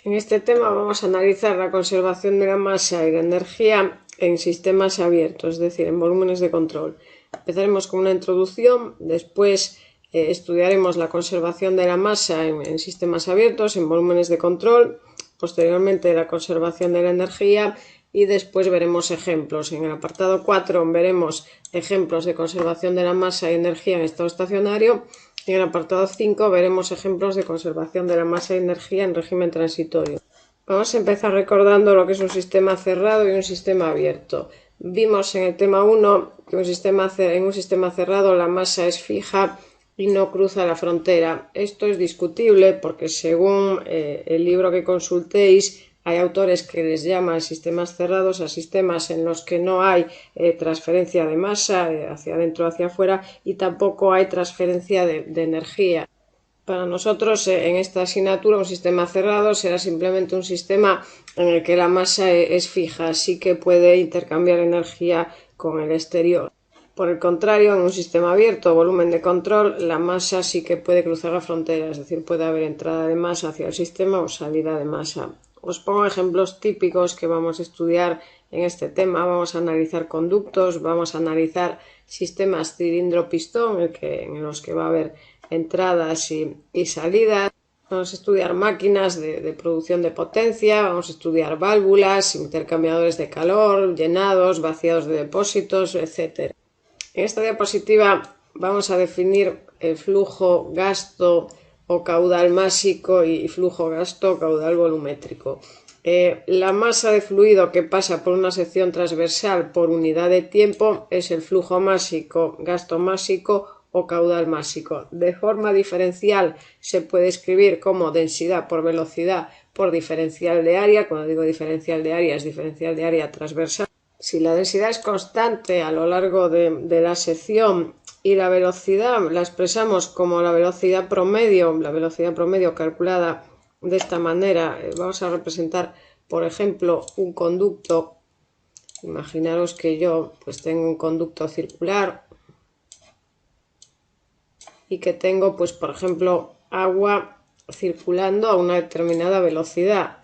En este tema vamos a analizar la conservación de la masa y la energía en sistemas abiertos, es decir, en volúmenes de control. Empezaremos con una introducción, después estudiaremos la conservación de la masa en sistemas abiertos, en volúmenes de control, posteriormente la conservación de la energía y después veremos ejemplos. En el apartado 4 veremos ejemplos de conservación de la masa y energía en estado estacionario. En el apartado 5 veremos ejemplos de conservación de la masa y energía en régimen transitorio. Vamos a empezar recordando lo que es un sistema cerrado y un sistema abierto. Vimos en el tema 1 que en un sistema cerrado la masa es fija y no cruza la frontera. Esto es discutible porque según el libro que consultéis, hay autores que les llaman sistemas cerrados a sistemas en los que no hay transferencia de masa hacia adentro o hacia afuera y tampoco hay transferencia de energía. Para nosotros, en esta asignatura, un sistema cerrado será simplemente un sistema en el que la masa es fija, así que puede intercambiar energía con el exterior. Por el contrario, en un sistema abierto o volumen de control, la masa sí que puede cruzar la frontera, es decir, puede haber entrada de masa hacia el sistema o salida de masa. Os pongo ejemplos típicos que vamos a estudiar en este tema. Vamos a analizar conductos, vamos a analizar sistemas cilindro-pistón en los que va a haber entradas y salidas. Vamos a estudiar máquinas de producción de potencia, vamos a estudiar válvulas, intercambiadores de calor, llenados, vaciados de depósitos, etc. En esta diapositiva vamos a definir el flujo gasto o caudal másico y flujo gasto o caudal volumétrico. La masa de fluido que pasa por una sección transversal por unidad de tiempo es el flujo másico, gasto másico o caudal másico. De forma diferencial se puede escribir como densidad por velocidad por diferencial de área. Cuando digo diferencial de área, es diferencial de área transversal. Si la densidad es constante a lo largo de la sección y la velocidad la expresamos como la velocidad promedio calculada de esta manera, vamos a representar, por ejemplo, un conducto. Imaginaros que yo pues tengo un conducto circular y que tengo, pues, por ejemplo, agua circulando a una determinada velocidad.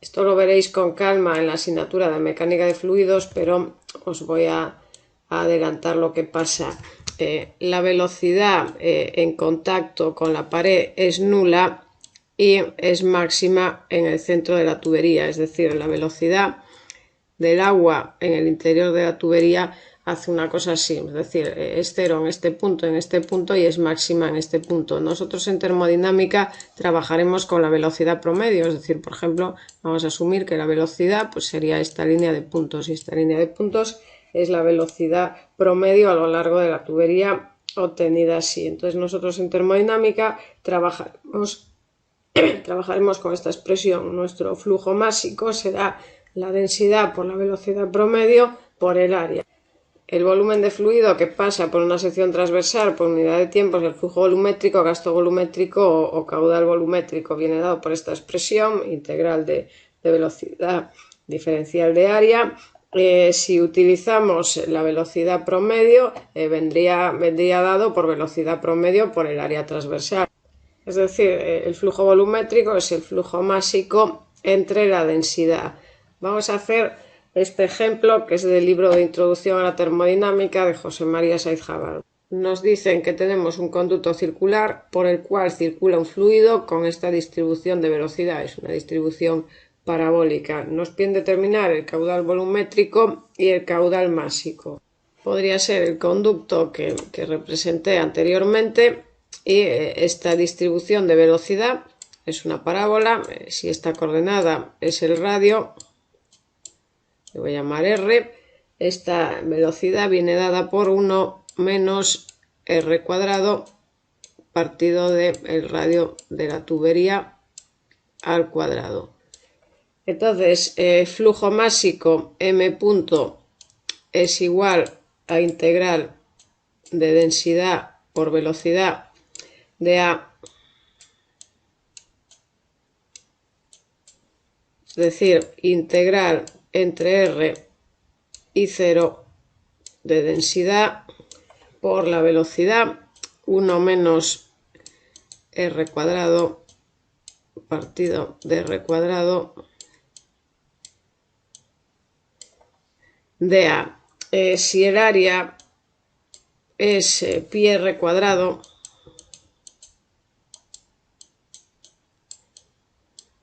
Esto lo veréis con calma en la asignatura de mecánica de fluidos, pero os voy a adelantar lo que pasa. La velocidad en contacto con la pared es nula y es máxima en el centro de la tubería, es decir, la velocidad del agua en el interior de la tubería hace una cosa así, es decir, es cero en este punto y es máxima en este punto. Nosotros en termodinámica trabajaremos con la velocidad promedio, es decir, por ejemplo, vamos a asumir que la velocidad pues sería esta línea de puntos y esta línea de puntos es la velocidad promedio a lo largo de la tubería obtenida así. Entonces nosotros en termodinámica trabajaremos con esta expresión. Nuestro flujo másico será la densidad por la velocidad promedio por el área. El volumen de fluido que pasa por una sección transversal por unidad de tiempo es el flujo volumétrico, gasto volumétrico o caudal volumétrico. Viene dado por esta expresión integral de velocidad diferencial de área. Si utilizamos la velocidad promedio, vendría dado por velocidad promedio por el área transversal. Es decir, el flujo volumétrico es el flujo másico entre la densidad. Vamos a hacer este ejemplo que es del libro de Introducción a la Termodinámica de José María Saiz Jabal. Nos dicen que tenemos un conducto circular por el cual circula un fluido con esta distribución de velocidad. Es una distribución parabólica. Nos piden determinar el caudal volumétrico y el caudal másico. Podría ser el conducto que representé anteriormente y esta distribución de velocidad es una parábola. Si esta coordenada es el radio, le voy a llamar R. Esta velocidad viene dada por 1 menos R cuadrado partido del radio de la tubería al cuadrado. Entonces, flujo másico M punto es igual a integral de densidad por velocidad de A, es decir, integral entre R y 0 de densidad por la velocidad 1 menos R cuadrado partido de R cuadrado de A. Si el área es pi R cuadrado,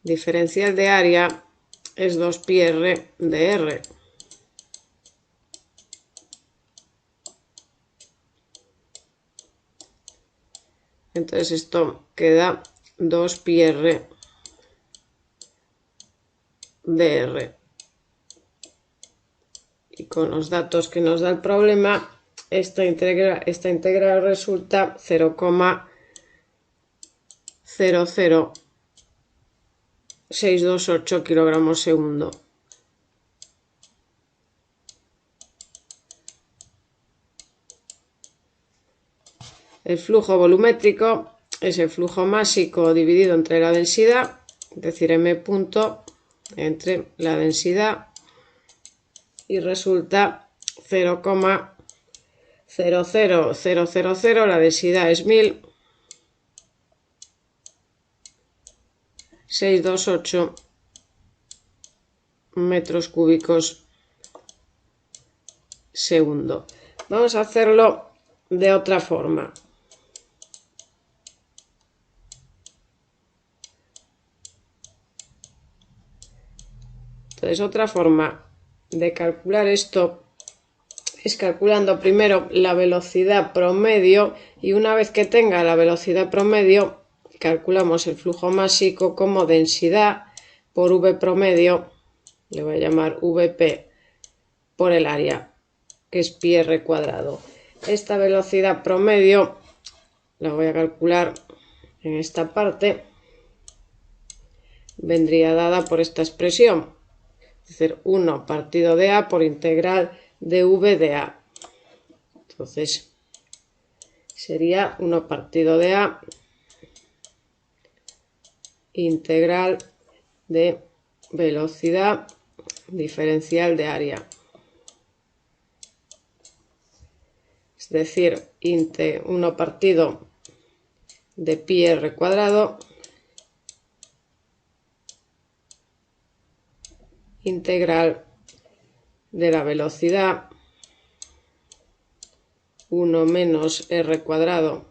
diferencial de área es 2 pi R de R. Entonces esto queda 2 pi R de R. Y con los datos que nos da el problema, esta integral resulta 0,00628 kilogramos segundo. El flujo volumétrico es el flujo másico dividido entre la densidad, es decir, m punto entre la densidad, y resulta 0,00000, la densidad es 1000, 628 metros cúbicos segundo. Vamos a hacerlo de otra forma. Entonces, otra forma de calcular esto es calculando primero la velocidad promedio, y una vez que tenga la velocidad promedio calculamos el flujo másico como densidad por V promedio, le voy a llamar VP, por el área, que es pi R cuadrado. Esta velocidad promedio la voy a calcular en esta parte, vendría dada por esta expresión, es decir, 1 partido de A por integral de V de A. Entonces sería 1 partido de A integral de velocidad diferencial de área. Es decir, 1 partido de pi R cuadrado integral de la velocidad 1 menos R cuadrado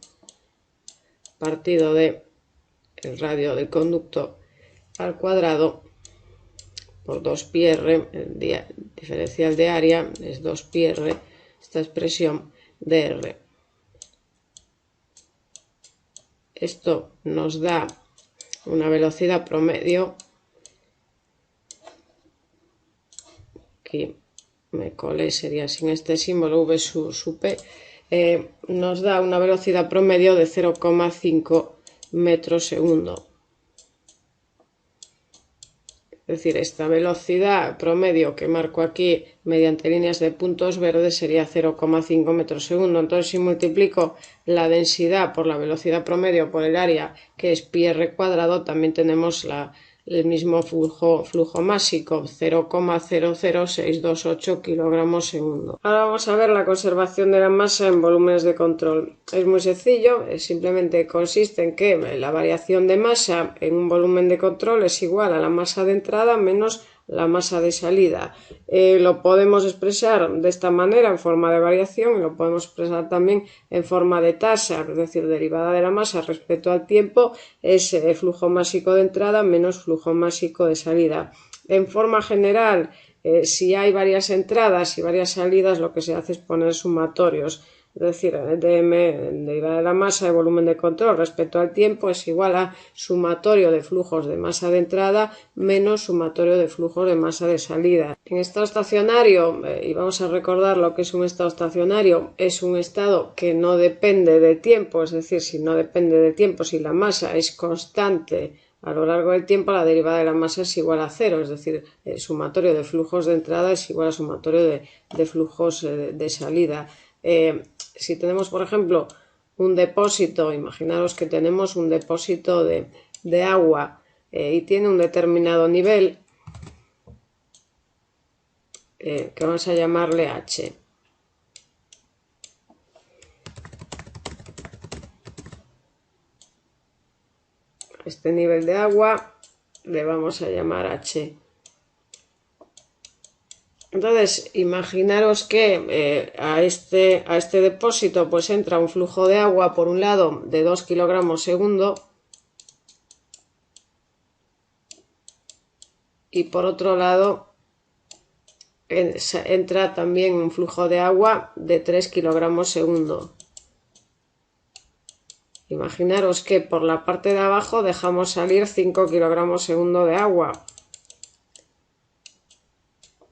partido de el radio del conducto al cuadrado por 2 pi R, el diferencial de área es 2 pi R, esta expresión de R. Esto nos da una velocidad promedio, aquí me colé, sería sin este símbolo V sub P, nos da una velocidad promedio de 0,5 metros segundo. Es decir, esta velocidad promedio que marco aquí mediante líneas de puntos verdes sería 0,5 metros segundo. Entonces, si multiplico la densidad por la velocidad promedio por el área, que es pi R cuadrado, también tenemos el mismo flujo másico, 0,00628 kilogramos segundo. Ahora vamos a ver la conservación de la masa en volúmenes de control. Es muy sencillo, simplemente consiste en que la variación de masa en un volumen de control es igual a la masa de entrada menos la masa de salida. Lo podemos expresar de esta manera en forma de variación, y lo podemos expresar también en forma de tasa, es decir, derivada de la masa respecto al tiempo es el flujo másico de entrada menos flujo másico de salida. En forma general, si hay varias entradas y varias salidas, lo que se hace es poner sumatorios. Es decir, dm derivada de la masa de volumen de control respecto al tiempo es igual a sumatorio de flujos de masa de entrada menos sumatorio de flujos de masa de salida. En estado estacionario, y vamos a recordar lo que es un estado estacionario, es un estado que no depende de tiempo, es decir, si no depende de tiempo, si la masa es constante a lo largo del tiempo, la derivada de la masa es igual a cero, es decir, el sumatorio de flujos de entrada es igual al sumatorio de flujos de salida. Si tenemos, por ejemplo, un depósito, imaginaros que tenemos un depósito de agua y tiene un determinado nivel, que vamos a llamarle H. este nivel de agua le vamos a llamar H. Entonces, imaginaros que a este depósito pues entra un flujo de agua, por un lado, de 2 kilogramos segundo, y por otro lado entra también un flujo de agua de 3 kilogramos segundo. Imaginaros que por la parte de abajo dejamos salir 5 kilogramos segundo de agua.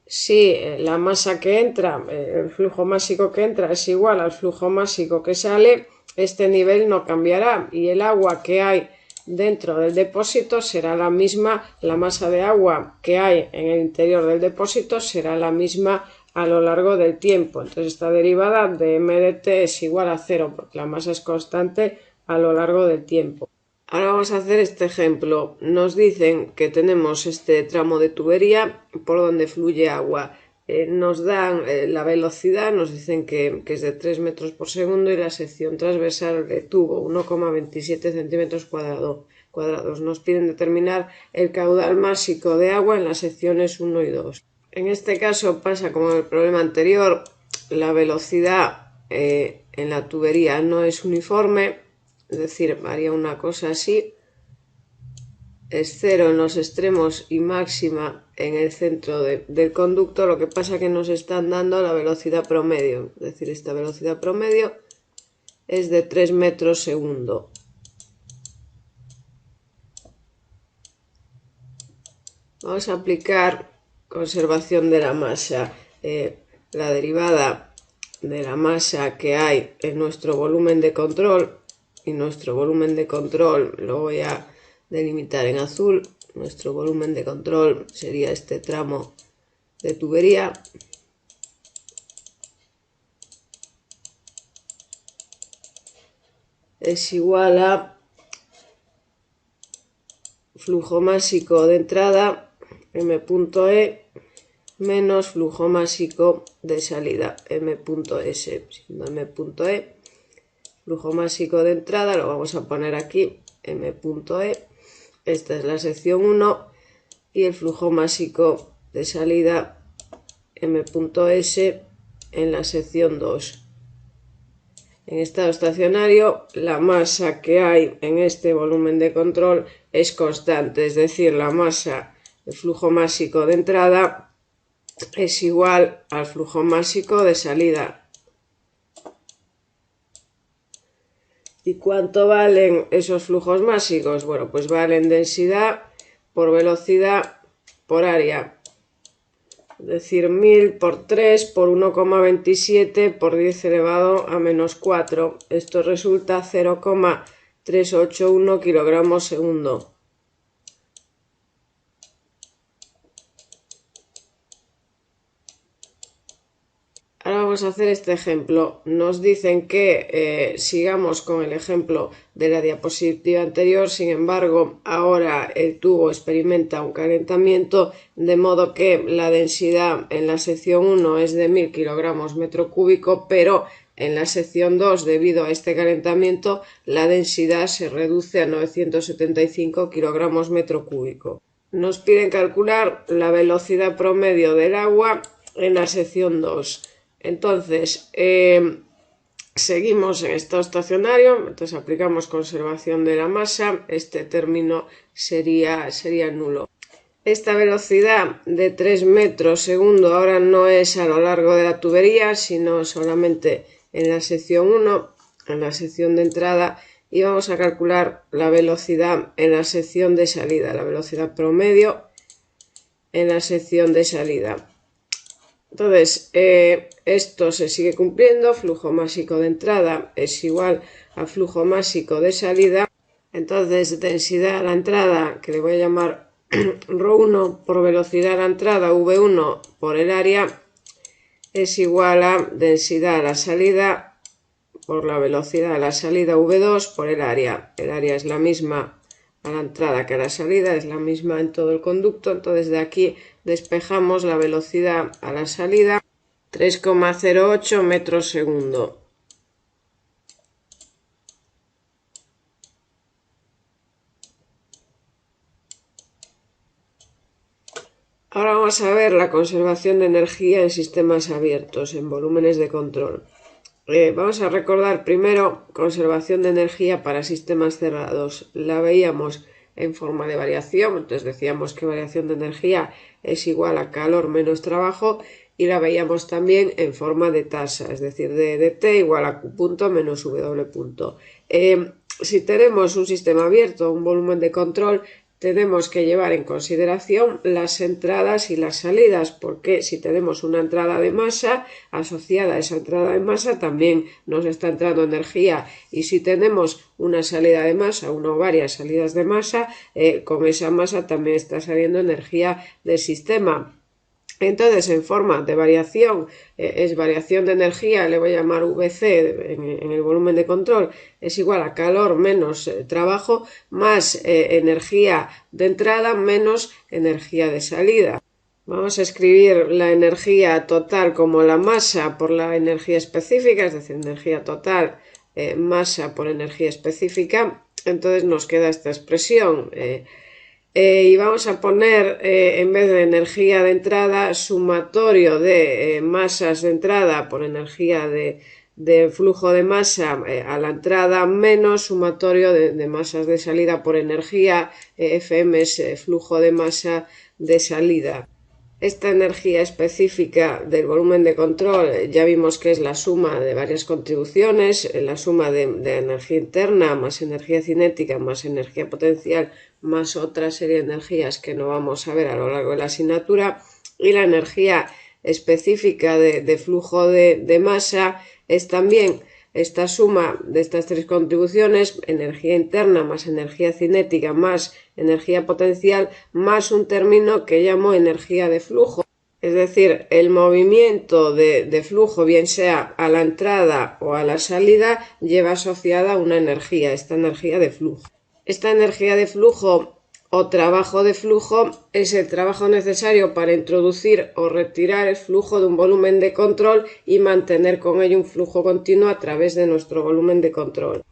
Si la masa que entra, el flujo másico que entra es igual al flujo másico que sale, este nivel no cambiará y el agua que hay dentro del depósito será la misma, la masa de agua que hay en el interior del depósito será la misma a lo largo del tiempo. Entonces esta derivada de m de t es igual a 0 porque la masa es constante a lo largo del tiempo. Ahora vamos a hacer este ejemplo. Nos dicen que tenemos este tramo de tubería por donde fluye agua. Nos dan la velocidad, nos dicen que es de 3 metros por segundo y la sección transversal de tubo 1,27 centímetros cuadrados. Nos piden determinar el caudal másico de agua en las secciones 1 y 2. En este caso pasa como en el problema anterior, la velocidad en la tubería no es uniforme. Es decir, haría una cosa así, es 0 en los extremos y máxima en el centro del conducto, lo que pasa que nos están dando la velocidad promedio, es decir, esta velocidad promedio es de 3 metros segundo. Vamos a aplicar conservación de la masa, la derivada de la masa que hay en nuestro volumen de control. Y nuestro volumen de control lo voy a delimitar en azul. Nuestro volumen de control sería este tramo de tubería. Es igual a flujo másico de entrada, m.e, menos flujo másico de salida, m.s, siendo m.e. Flujo másico de entrada lo vamos a poner aquí, m.e. Esta es la sección 1 y el flujo másico de salida, m.s, en la sección 2. En estado estacionario, la masa que hay en este volumen de control es constante, es decir, la masa del flujo másico de entrada es igual al flujo másico de salida. ¿Y cuánto valen esos flujos másicos? Bueno, pues valen densidad por velocidad por área. Es decir, 1000 por 3 por 1,27 por 10 elevado a menos 4. Esto resulta 0,381 kilogramos segundo. Ahora vamos a hacer este ejemplo. Nos dicen que sigamos con el ejemplo de la diapositiva anterior, sin embargo, ahora el tubo experimenta un calentamiento, de modo que la densidad en la sección 1 es de 1000 kilogramos metro cúbico, pero en la sección 2, debido a este calentamiento, la densidad se reduce a 975 kilogramos metro cúbico. Nos piden calcular la velocidad promedio del agua en la sección 2. Entonces, seguimos en estado estacionario, entonces aplicamos conservación de la masa, este término sería nulo. Esta velocidad de 3 metros segundo ahora no es a lo largo de la tubería, sino solamente en la sección 1, en la sección de entrada, y vamos a calcular la velocidad en la sección de salida, la velocidad promedio en la sección de salida. Entonces, esto se sigue cumpliendo, flujo másico de entrada es igual a flujo másico de salida. Entonces, densidad a la entrada, que le voy a llamar ρ1 por velocidad a la entrada, v1 por el área, es igual a densidad a la salida por la velocidad a la salida, v2 por el área. El área es la misma a la entrada que a la salida, es la misma en todo el conducto, entonces de aquí despejamos la velocidad a la salida, 3,08 metros segundo. Ahora vamos a ver la conservación de energía en sistemas abiertos, en volúmenes de control. Vamos a recordar primero conservación de energía para sistemas cerrados. La veíamos en forma de variación, entonces decíamos que variación de energía es igual a calor menos trabajo, y la veíamos también en forma de tasa, es decir, de T igual a Q punto menos W punto. Si tenemos un sistema abierto, un volumen de control, tenemos que llevar en consideración las entradas y las salidas, porque si tenemos una entrada de masa, asociada a esa entrada de masa también nos está entrando energía, y si tenemos una salida de masa, una o varias salidas de masa, con esa masa también está saliendo energía del sistema. Entonces, en forma de variación, es variación de energía, le voy a llamar VC en el volumen de control, es igual a calor menos trabajo más energía de entrada menos energía de salida. Vamos a escribir la energía total como la masa por la energía específica, es decir, energía total, masa por energía específica. Entonces nos queda esta expresión. Y vamos a poner, en vez de energía de entrada, sumatorio de masas de entrada por energía de flujo de masa a la entrada menos sumatorio de masas de salida por energía, Fm es flujo de masa de salida. Esta energía específica del volumen de control ya vimos que es la suma de varias contribuciones, la suma de energía interna más energía cinética más energía potencial más otra serie de energías que no vamos a ver a lo largo de la asignatura, y la energía específica de flujo de masa es también esta suma de estas tres contribuciones, energía interna más energía cinética más energía potencial, más un término que llamo energía de flujo. Es decir, el movimiento de flujo, bien sea a la entrada o a la salida, lleva asociada una energía, esta energía de flujo. Esta energía de flujo o trabajo de flujo es el trabajo necesario para introducir o retirar el flujo de un volumen de control y mantener con ello un flujo continuo a través de nuestro volumen de control.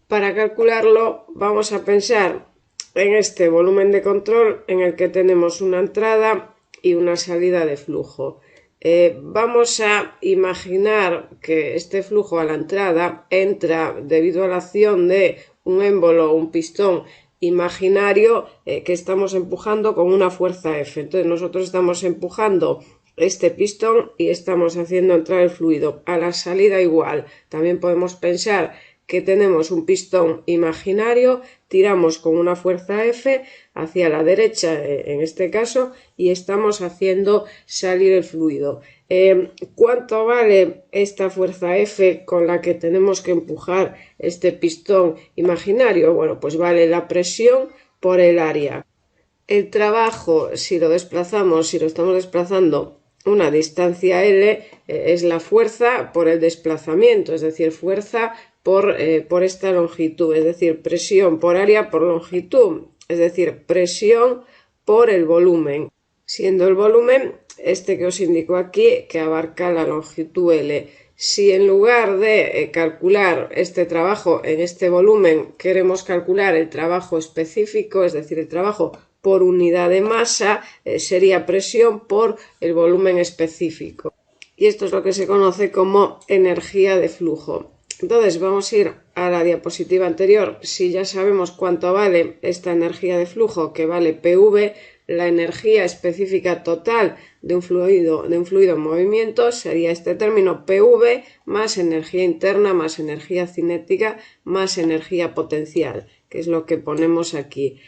Para calcularlo vamos a pensar en este volumen de control en el que tenemos una entrada y una salida de flujo. Vamos a imaginar que este flujo a la entrada entra debido a la acción de un émbolo o un pistón imaginario que estamos empujando con una fuerza F. Entonces nosotros estamos empujando este pistón y estamos haciendo entrar el fluido. A la salida igual. También podemos pensar que tenemos un pistón imaginario, tiramos con una fuerza F hacia la derecha en este caso y estamos haciendo salir el fluido. ¿Cuánto vale esta fuerza F con la que tenemos que empujar este pistón imaginario? Bueno, pues vale la presión por el área. El trabajo, si lo desplazamos, si lo estamos desplazando una distancia L, es la fuerza por el desplazamiento, es decir, fuerza por esta longitud, es decir, presión por área por longitud, es decir, presión por el volumen, siendo el volumen este que os indico aquí, que abarca la longitud L. Si en lugar de calcular este trabajo en este volumen queremos calcular el trabajo específico, es decir, el trabajo por unidad de masa, sería presión por el volumen específico. Y esto es lo que se conoce como energía de flujo. Entonces vamos a ir a la diapositiva anterior. Si ya sabemos cuánto vale esta energía de flujo, que vale PV, la energía específica total de un fluido en movimiento sería este término PV más energía interna más energía cinética más energía potencial, que es lo que ponemos aquí.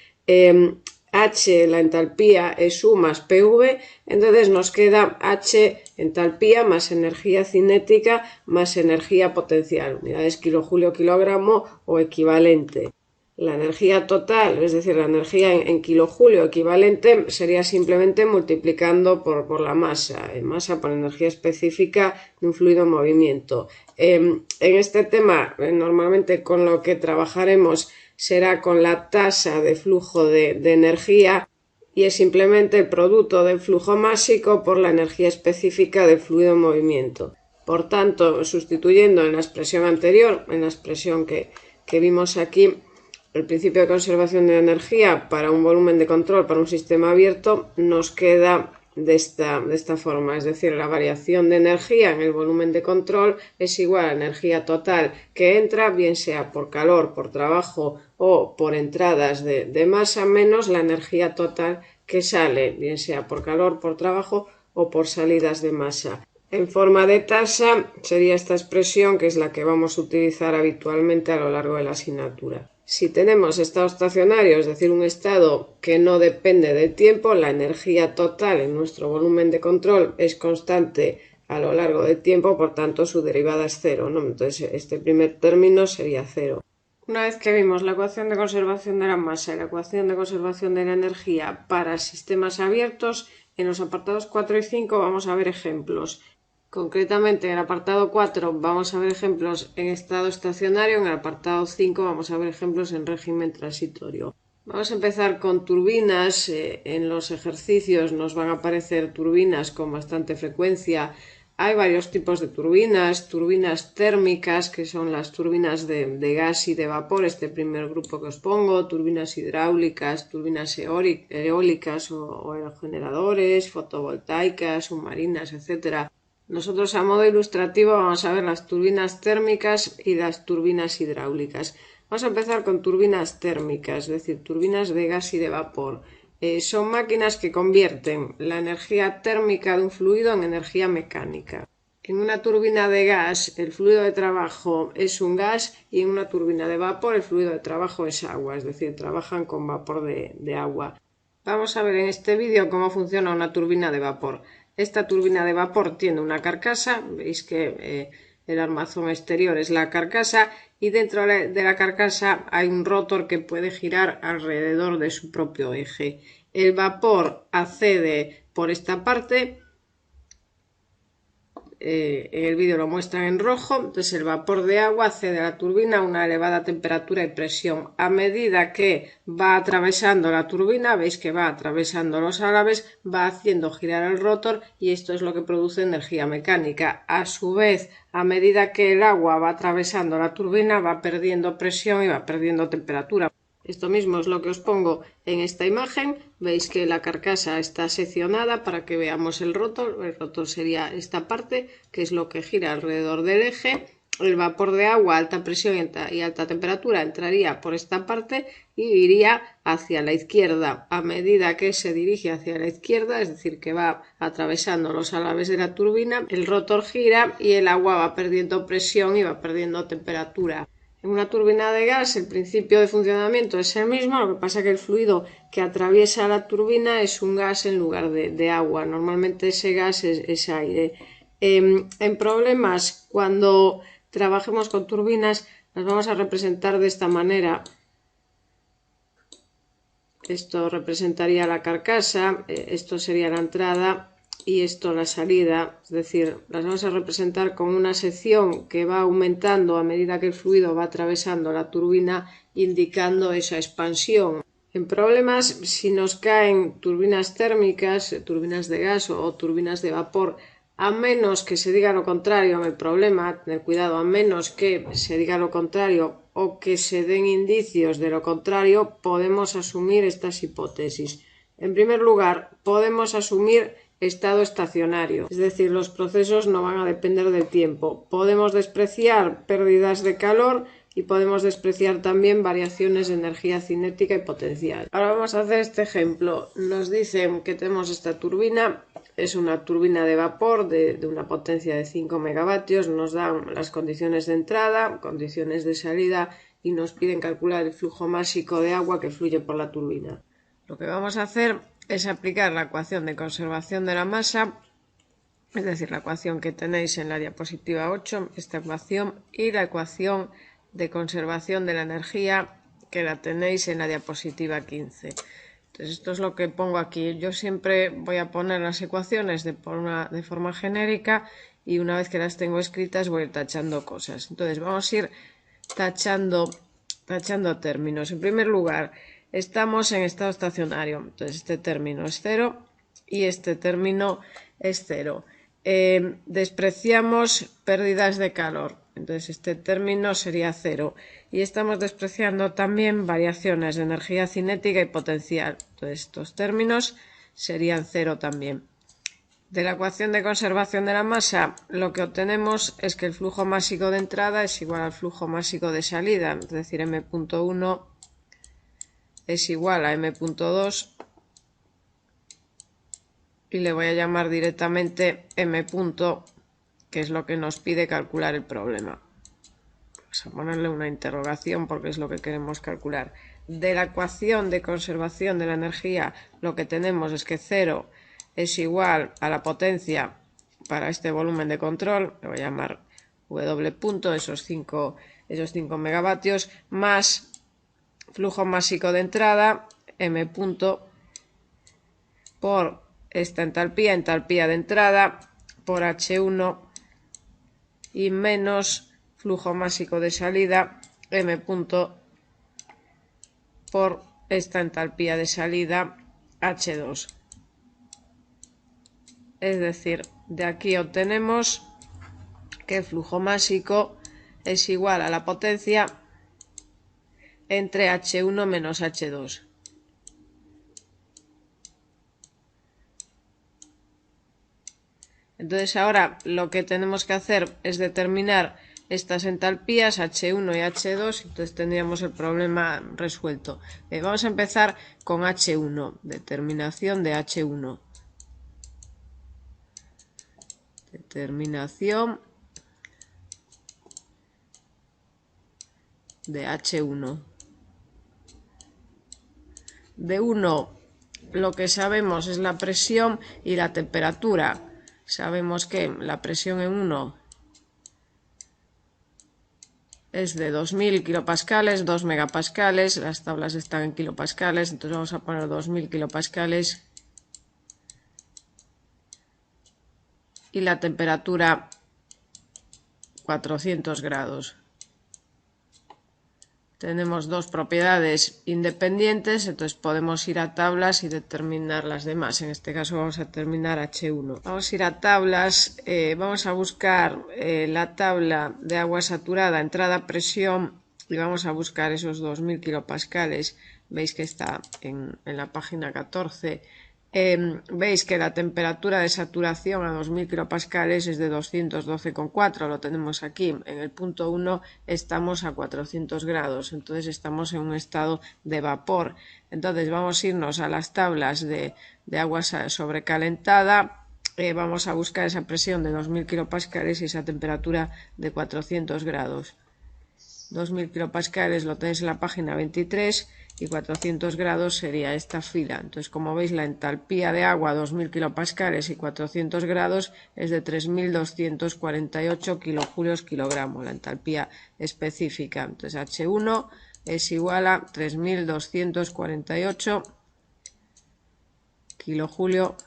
H, la entalpía, es U más PV, entonces nos queda H, entalpía, más energía cinética, más energía potencial, unidades kilojoule kilogramo o equivalente. La energía total, es decir, la energía en kilojoule equivalente, sería simplemente multiplicando por la masa, masa por energía específica de un fluido en movimiento. En este tema, normalmente con lo que trabajaremos será con la tasa de flujo de energía y es simplemente el producto del flujo másico por la energía específica del fluido en movimiento. Por tanto, sustituyendo en la expresión anterior, en la expresión que vimos aquí, el principio de conservación de energía para un volumen de control, para un sistema abierto, nos queda de esta forma, es decir, la variación de energía en el volumen de control es igual a la energía total que entra, bien sea por calor, por trabajo o por entradas de masa, menos la energía total que sale, bien sea por calor, por trabajo o por salidas de masa. En forma de tasa sería esta expresión, que es la que vamos a utilizar habitualmente a lo largo de la asignatura. Si tenemos estado estacionario, es decir, un estado que no depende del tiempo, la energía total en nuestro volumen de control es constante a lo largo del tiempo, por tanto su derivada es cero, ¿no? Entonces este primer término sería cero. Una vez que vimos la ecuación de conservación de la masa y la ecuación de conservación de la energía para sistemas abiertos, en los apartados 4 y 5 vamos a ver ejemplos. Concretamente, en el apartado 4 vamos a ver ejemplos en estado estacionario, en el apartado 5 vamos a ver ejemplos en régimen transitorio. Vamos a empezar con turbinas. En los ejercicios nos van a aparecer turbinas con bastante frecuencia. Hay varios tipos de turbinas térmicas, que son las turbinas de gas y de vapor, este primer grupo que os pongo, turbinas hidráulicas, turbinas eólicas o aerogeneradores, fotovoltaicas, submarinas, etc. Nosotros a modo ilustrativo vamos a ver las turbinas térmicas y las turbinas hidráulicas. Vamos a empezar con turbinas térmicas, es decir, turbinas de gas y de vapor. Son máquinas que convierten la energía térmica de un fluido en energía mecánica. En una turbina de gas el fluido de trabajo es un gas y en una turbina de vapor el fluido de trabajo es agua, es decir, trabajan con vapor de agua. Vamos a ver en este vídeo cómo funciona una turbina de vapor. Esta turbina de vapor tiene una carcasa, veis que el armazón exterior es la carcasa y dentro de la carcasa hay un rotor que puede girar alrededor de su propio eje. El vapor accede por esta parte. En el vídeo lo muestran en rojo, entonces el vapor de agua accede a la turbina a una elevada temperatura y presión. A medida que va atravesando la turbina, veis que va atravesando los álabes, va haciendo girar el rotor y esto es lo que produce energía mecánica. A su vez, a medida que el agua va atravesando la turbina, va perdiendo presión y va perdiendo temperatura. Esto mismo es lo que os pongo en esta imagen. Veis que la carcasa está seccionada para que veamos el rotor. El rotor sería esta parte, que es lo que gira alrededor del eje. El vapor de agua a alta presión y alta temperatura entraría por esta parte y iría hacia la izquierda. A medida que se dirige hacia la izquierda, es decir, que va atravesando los álabes de la turbina, el rotor gira y el agua va perdiendo presión y va perdiendo temperatura. En una turbina de gas el principio de funcionamiento es el mismo, lo que pasa es que el fluido que atraviesa la turbina es un gas en lugar de agua. Normalmente ese gas es aire. En problemas, cuando trabajemos con turbinas, las vamos a representar de esta manera. Esto representaría la carcasa, esto sería la entrada y esto la salida, es decir, las vamos a representar con una sección que va aumentando a medida que el fluido va atravesando la turbina, indicando esa expansión. En problemas, si nos caen turbinas térmicas, turbinas de gas o turbinas de vapor, a menos que se diga lo contrario en el problema, tener cuidado, a menos que se diga lo contrario o que se den indicios de lo contrario, podemos asumir estas hipótesis. En primer lugar, podemos asumir estado estacionario, es decir, los procesos no van a depender del tiempo. Podemos despreciar pérdidas de calor y podemos despreciar también variaciones de energía cinética y potencial. Ahora vamos a hacer este ejemplo. Nos dicen que tenemos esta turbina, es una turbina de vapor de una potencia de 5 megavatios, nos dan las condiciones de entrada, condiciones de salida y nos piden calcular el flujo másico de agua que fluye por la turbina. Lo que vamos a hacer es aplicar la ecuación de conservación de la masa, es decir, la ecuación que tenéis en la diapositiva 8, esta ecuación, y la ecuación de conservación de la energía que la tenéis en la diapositiva 15. Entonces esto es lo que pongo aquí. Yo siempre voy a poner las ecuaciones de forma genérica y una vez que las tengo escritas voy a ir tachando cosas. Entonces vamos a ir tachando términos. En primer lugar, estamos en estado estacionario, entonces este término es 0 y este término es 0. Despreciamos pérdidas de calor, Entonces este término sería 0. Y estamos despreciando también variaciones de energía cinética y potencial. Entonces estos términos serían 0 también. De la ecuación de conservación de la masa, lo que obtenemos es que el flujo másico de entrada es igual al flujo másico de salida, es decir, m.1 es igual a m.2 y le voy a llamar directamente m punto, que es lo que nos pide calcular el problema. Vamos a ponerle una interrogación porque es lo que queremos calcular. De la ecuación de conservación de la energía, lo que tenemos es que 0 es igual a la potencia para este volumen de control, le voy a llamar W punto, esos 5 megavatios, más flujo másico de entrada, M punto, por esta entalpía de entrada, por H1 y menos flujo másico de salida, M punto, por esta entalpía de salida, H2. Es decir, de aquí obtenemos que el flujo másico es igual a la potencia entre H1 menos H2. Entonces ahora lo que tenemos que hacer es determinar estas entalpías H1 y H2, entonces tendríamos el problema resuelto. Vamos a empezar con H1, determinación de H1. Determinación de H1. De 1 lo que sabemos es la presión y la temperatura. Sabemos que la presión en 1 es de 2000 kilopascales, 2 megapascales, las tablas están en kilopascales, entonces vamos a poner 2000 kilopascales. Y la temperatura 400 grados. Tenemos dos propiedades independientes, entonces podemos ir a tablas y determinar las demás. En este caso vamos a determinar H1. Vamos a ir a tablas, vamos a buscar la tabla de agua saturada, entrada, presión, y vamos a buscar esos 2000 kilopascales. Veis que está en la página 14. Veis que la temperatura de saturación a 2000 kilopascales es de 212,4, lo tenemos aquí. En el punto 1 estamos a 400 grados, entonces estamos en un estado de vapor. Entonces vamos a irnos a las tablas de agua sobrecalentada, vamos a buscar esa presión de 2000 kilopascales y esa temperatura de 400 grados. 2000 kilopascales lo tenéis en la página 23 y 400 grados sería esta fila. Entonces, como veis, la entalpía de agua a 2000 kilopascales y 400 grados es de 3248 kilojulios kilogramo, la entalpía específica. Entonces, H1 es igual a 3248 kilojulio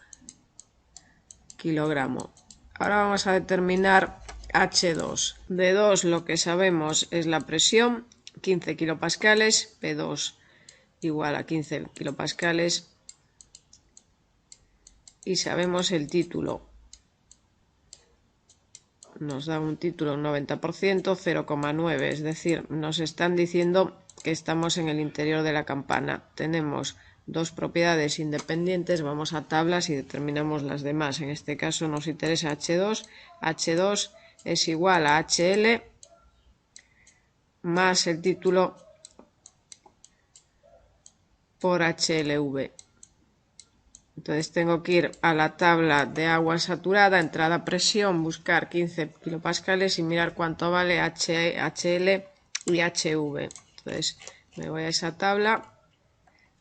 kilogramo. Ahora vamos a determinar H2. De 2 lo que sabemos es la presión, 15 kilopascales, P2 igual a 15 kilopascales, y sabemos el título. Nos da un título un 90%, 0,9, es decir, nos están diciendo que estamos en el interior de la campana. Tenemos dos propiedades independientes, vamos a tablas y determinamos las demás. En este caso nos interesa H2. H2 es igual a HL más el título por HLV. Entonces tengo que ir a la tabla de agua saturada, entrada presión, buscar 15 kilopascales y mirar cuánto vale HL y HV. Entonces me voy a esa tabla.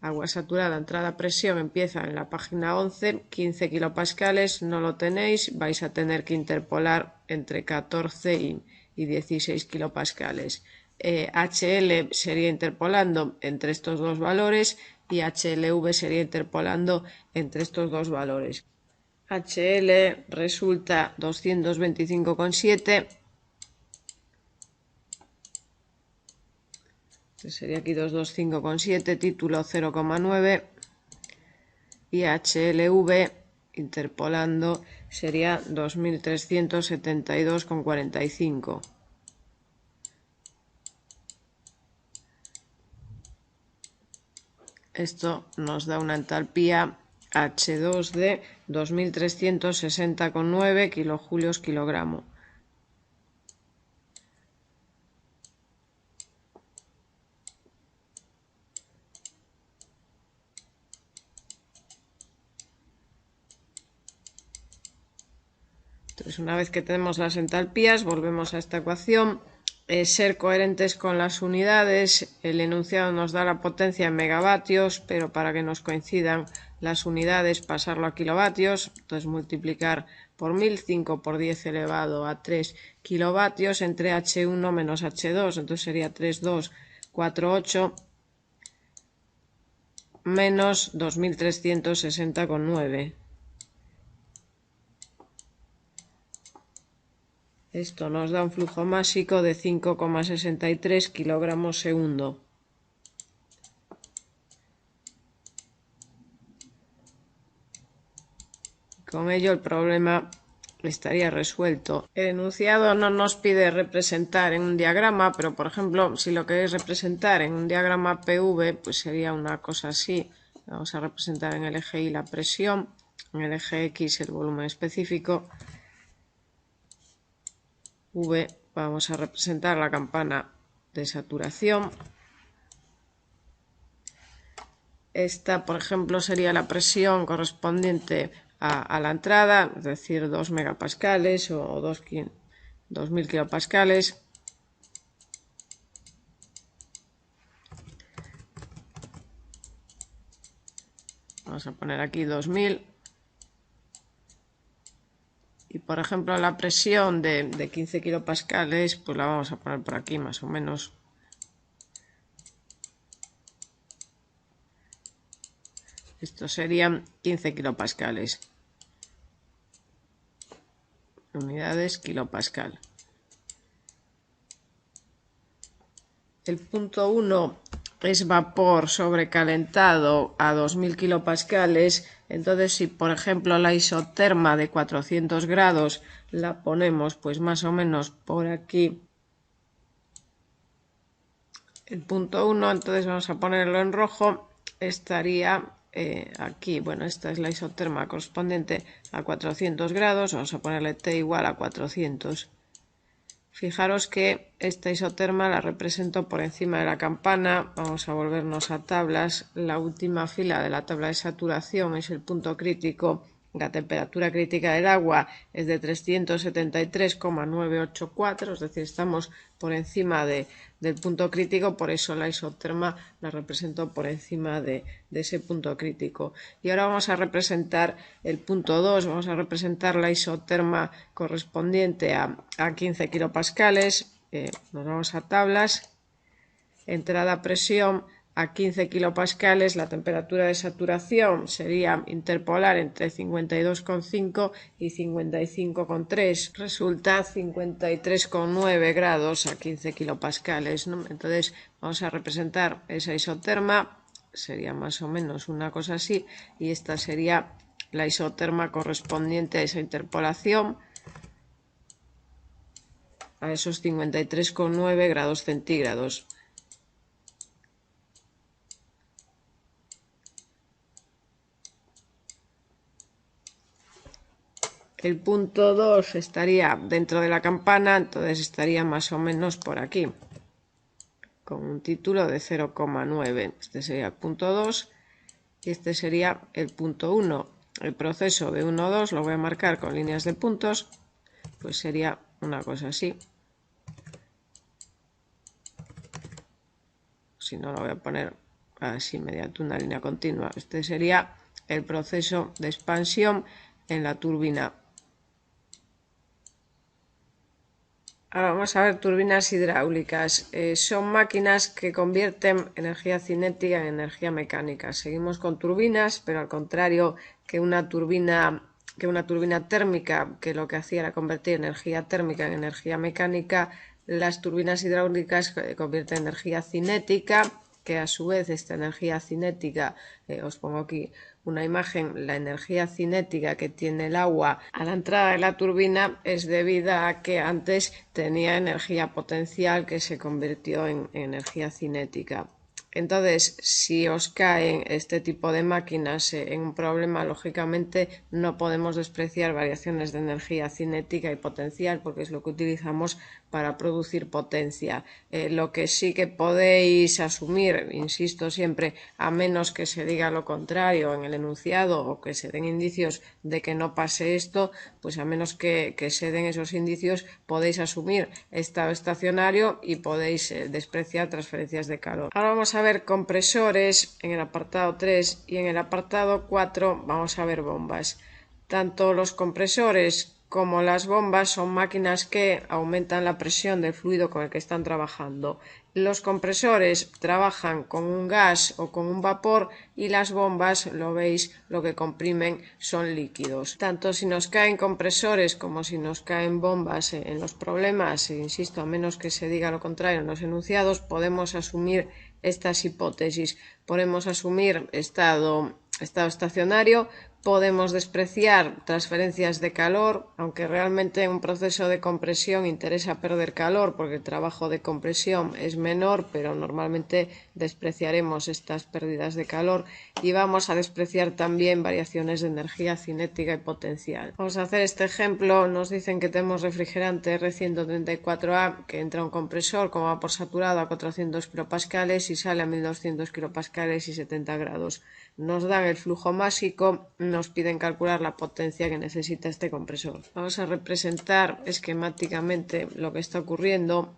Agua saturada, entrada presión, empieza en la página 11, 15 kilopascales, no lo tenéis, vais a tener que interpolar entre 14 y 16 kilopascales. HL sería interpolando entre estos dos valores y HLV sería interpolando entre estos dos valores. HL resulta 225,7. Sería aquí 225,7, título 0,9 y HLV interpolando sería 2372,45. Esto nos da una entalpía H2 de 2360,9 kilojulios kilogramo. Entonces, una vez que tenemos las entalpías, volvemos a esta ecuación. Ser coherentes con las unidades, el enunciado nos da la potencia en megavatios, pero para que nos coincidan las unidades pasarlo a kilovatios, entonces multiplicar por 1000, 5 por 10 elevado a 3 kilovatios entre H1 menos H2, entonces sería 3248 menos 2360,9. Esto nos da un flujo másico de 5,63 kilogramos segundo. Con ello el problema estaría resuelto. El enunciado no nos pide representar en un diagrama, pero por ejemplo, si lo queréis representar en un diagrama PV, pues sería una cosa así. Vamos a representar en el eje Y la presión, en el eje X el volumen específico. V vamos a representar la campana de saturación. Esta, por ejemplo, sería la presión correspondiente a la entrada, es decir, 2 megapascales o 2000 kilopascales. Vamos a poner aquí 2000. Y por ejemplo la presión de 15 kilopascales, pues la vamos a poner por aquí más o menos. Estos serían 15 kilopascales. Unidades kilopascal. El punto 1 es vapor sobrecalentado a 2000 kilopascales. Entonces, si por ejemplo la isoterma de 400 grados la ponemos pues más o menos por aquí, el punto 1, entonces vamos a ponerlo en rojo, estaría aquí. Bueno, esta es la isoterma correspondiente a 400 grados, vamos a ponerle T igual a 400. Fijaros que esta isoterma la represento por encima de la campana. Vamos a volvernos a tablas. La última fila de la tabla de saturación es el punto crítico. La temperatura crítica del agua es de 373,984, es decir, estamos por encima del punto crítico, por eso la isoterma la represento por encima de ese punto crítico. Y ahora vamos a representar el punto 2, vamos a representar la isoterma correspondiente a 15 kilopascales. Nos vamos a tablas, entrada presión a 15 kilopascales, la temperatura de saturación sería interpolar entre 52,5 y 55,3. Resulta 53,9 grados a 15 kilopascales, ¿no? Entonces vamos a representar esa isoterma, sería más o menos una cosa así, y esta sería la isoterma correspondiente a esa interpolación, a esos 53,9 grados centígrados. El punto 2 estaría dentro de la campana, entonces estaría más o menos por aquí, con un título de 0,9. Este sería el punto 2 y este sería el punto 1. El proceso de 1 a 2 lo voy a marcar con líneas de puntos, pues sería una cosa así. Si no, lo voy a poner así mediante una línea continua. Este sería el proceso de expansión en la turbina. Ahora vamos a ver turbinas hidráulicas. Son máquinas que convierten energía cinética en energía mecánica. Seguimos con turbinas, pero al contrario que una turbina térmica, que lo que hacía era convertir energía térmica en energía mecánica, las turbinas hidráulicas convierten energía cinética, que a su vez esta energía cinética, os pongo aquí una imagen, la energía cinética que tiene el agua a la entrada de la turbina es debida a que antes tenía energía potencial que se convirtió en energía cinética. Entonces, si os caen este tipo de máquinas en un problema, lógicamente no podemos despreciar variaciones de energía cinética y potencial, porque es lo que utilizamos para producir potencia. Lo que sí que podéis asumir, insisto siempre, a menos que se diga lo contrario en el enunciado o que se den indicios de que no pase esto, pues a menos que se den esos indicios, podéis asumir estado estacionario y podéis despreciar transferencias de calor. Ahora vamos a ver compresores en el apartado 3 y en el apartado 4 vamos a ver bombas. Tanto los compresores como las bombas son máquinas que aumentan la presión del fluido con el que están trabajando. Los compresores trabajan con un gas o con un vapor y las bombas, lo veis, lo que comprimen son líquidos. Tanto si nos caen compresores como si nos caen bombas en los problemas, insisto, a menos que se diga lo contrario en los enunciados, podemos asumir estas hipótesis. Podemos asumir estado estacionario, podemos despreciar transferencias de calor, aunque realmente en un proceso de compresión interesa perder calor porque el trabajo de compresión es menor, pero normalmente despreciaremos estas pérdidas de calor y vamos a despreciar también variaciones de energía cinética y potencial. Vamos a hacer este ejemplo. Nos dicen que tenemos refrigerante R134A que entra a un compresor con vapor saturado a 400 kPa y sale a 1200 kPa y 70 grados. Nos dan el flujo másico, nos piden calcular la potencia que necesita este compresor. Vamos a representar esquemáticamente lo que está ocurriendo.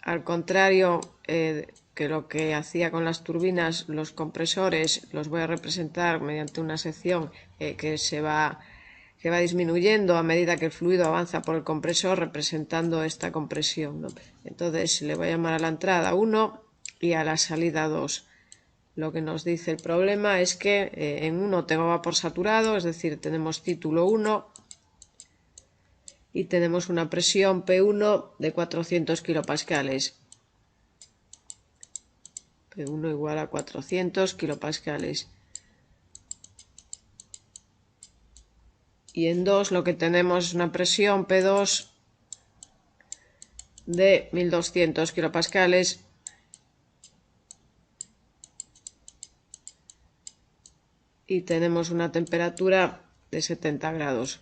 Al contrario que lo que hacía con las turbinas, los compresores los voy a representar mediante una sección que va disminuyendo a medida que el fluido avanza por el compresor, representando esta compresión, ¿no? Entonces le voy a llamar a la entrada 1 y a la salida 2. Lo que nos dice el problema es que en 1 tengo vapor saturado, es decir, tenemos título 1 y tenemos una presión P1 de 400 kilopascales. P1 igual a 400 kilopascales. Y en 2 lo que tenemos es una presión P2 de 1200 kilopascales. Y tenemos una temperatura de 70 grados.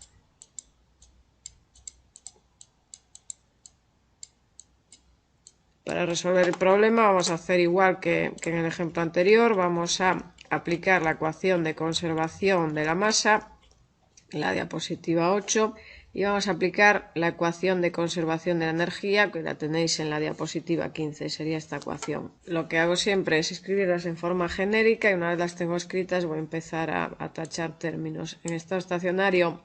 Para resolver el problema vamos a hacer igual que en el ejemplo anterior. Vamos a aplicar la ecuación de conservación de la masa, la diapositiva 8, y vamos a aplicar la ecuación de conservación de la energía, que la tenéis en la diapositiva 15, sería esta ecuación. Lo que hago siempre es escribirlas en forma genérica y una vez las tengo escritas voy a empezar a tachar términos. En estado estacionario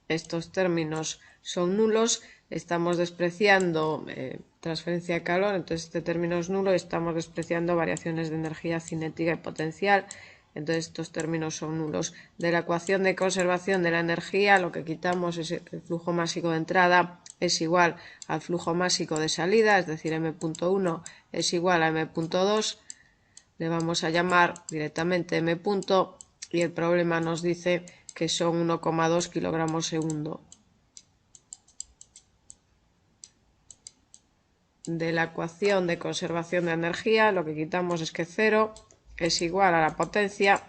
estos términos son nulos, estamos despreciando transferencia de calor, entonces este término es nulo, estamos despreciando variaciones de energía cinética y potencial. Entonces estos términos son nulos. De la ecuación de conservación de la energía lo que quitamos es el flujo másico de entrada es igual al flujo másico de salida, es decir, m.1 es igual a m.2. Le vamos a llamar directamente m. Y el problema nos dice que son 1,2 kilogramos segundo. De la ecuación de conservación de energía lo que quitamos es que 0 es igual a la potencia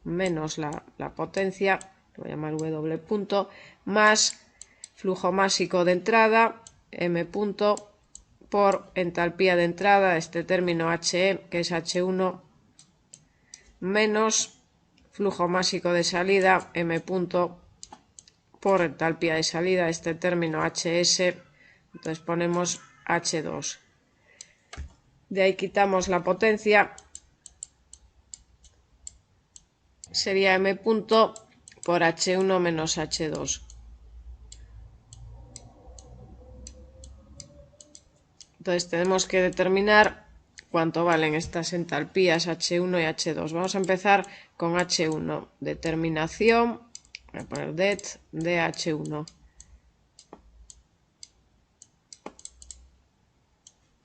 menos la potencia, lo voy a llamar W punto, más flujo másico de entrada, M punto, por entalpía de entrada, este término HE, que es H1, menos flujo másico de salida, M punto, por entalpía de salida, este término HS, entonces ponemos H2. De ahí quitamos la potencia, sería M punto por H1 menos H2. Entonces tenemos que determinar cuánto valen estas entalpías H1 y H2. Vamos a empezar con H1. Determinación, voy a poner det de H1.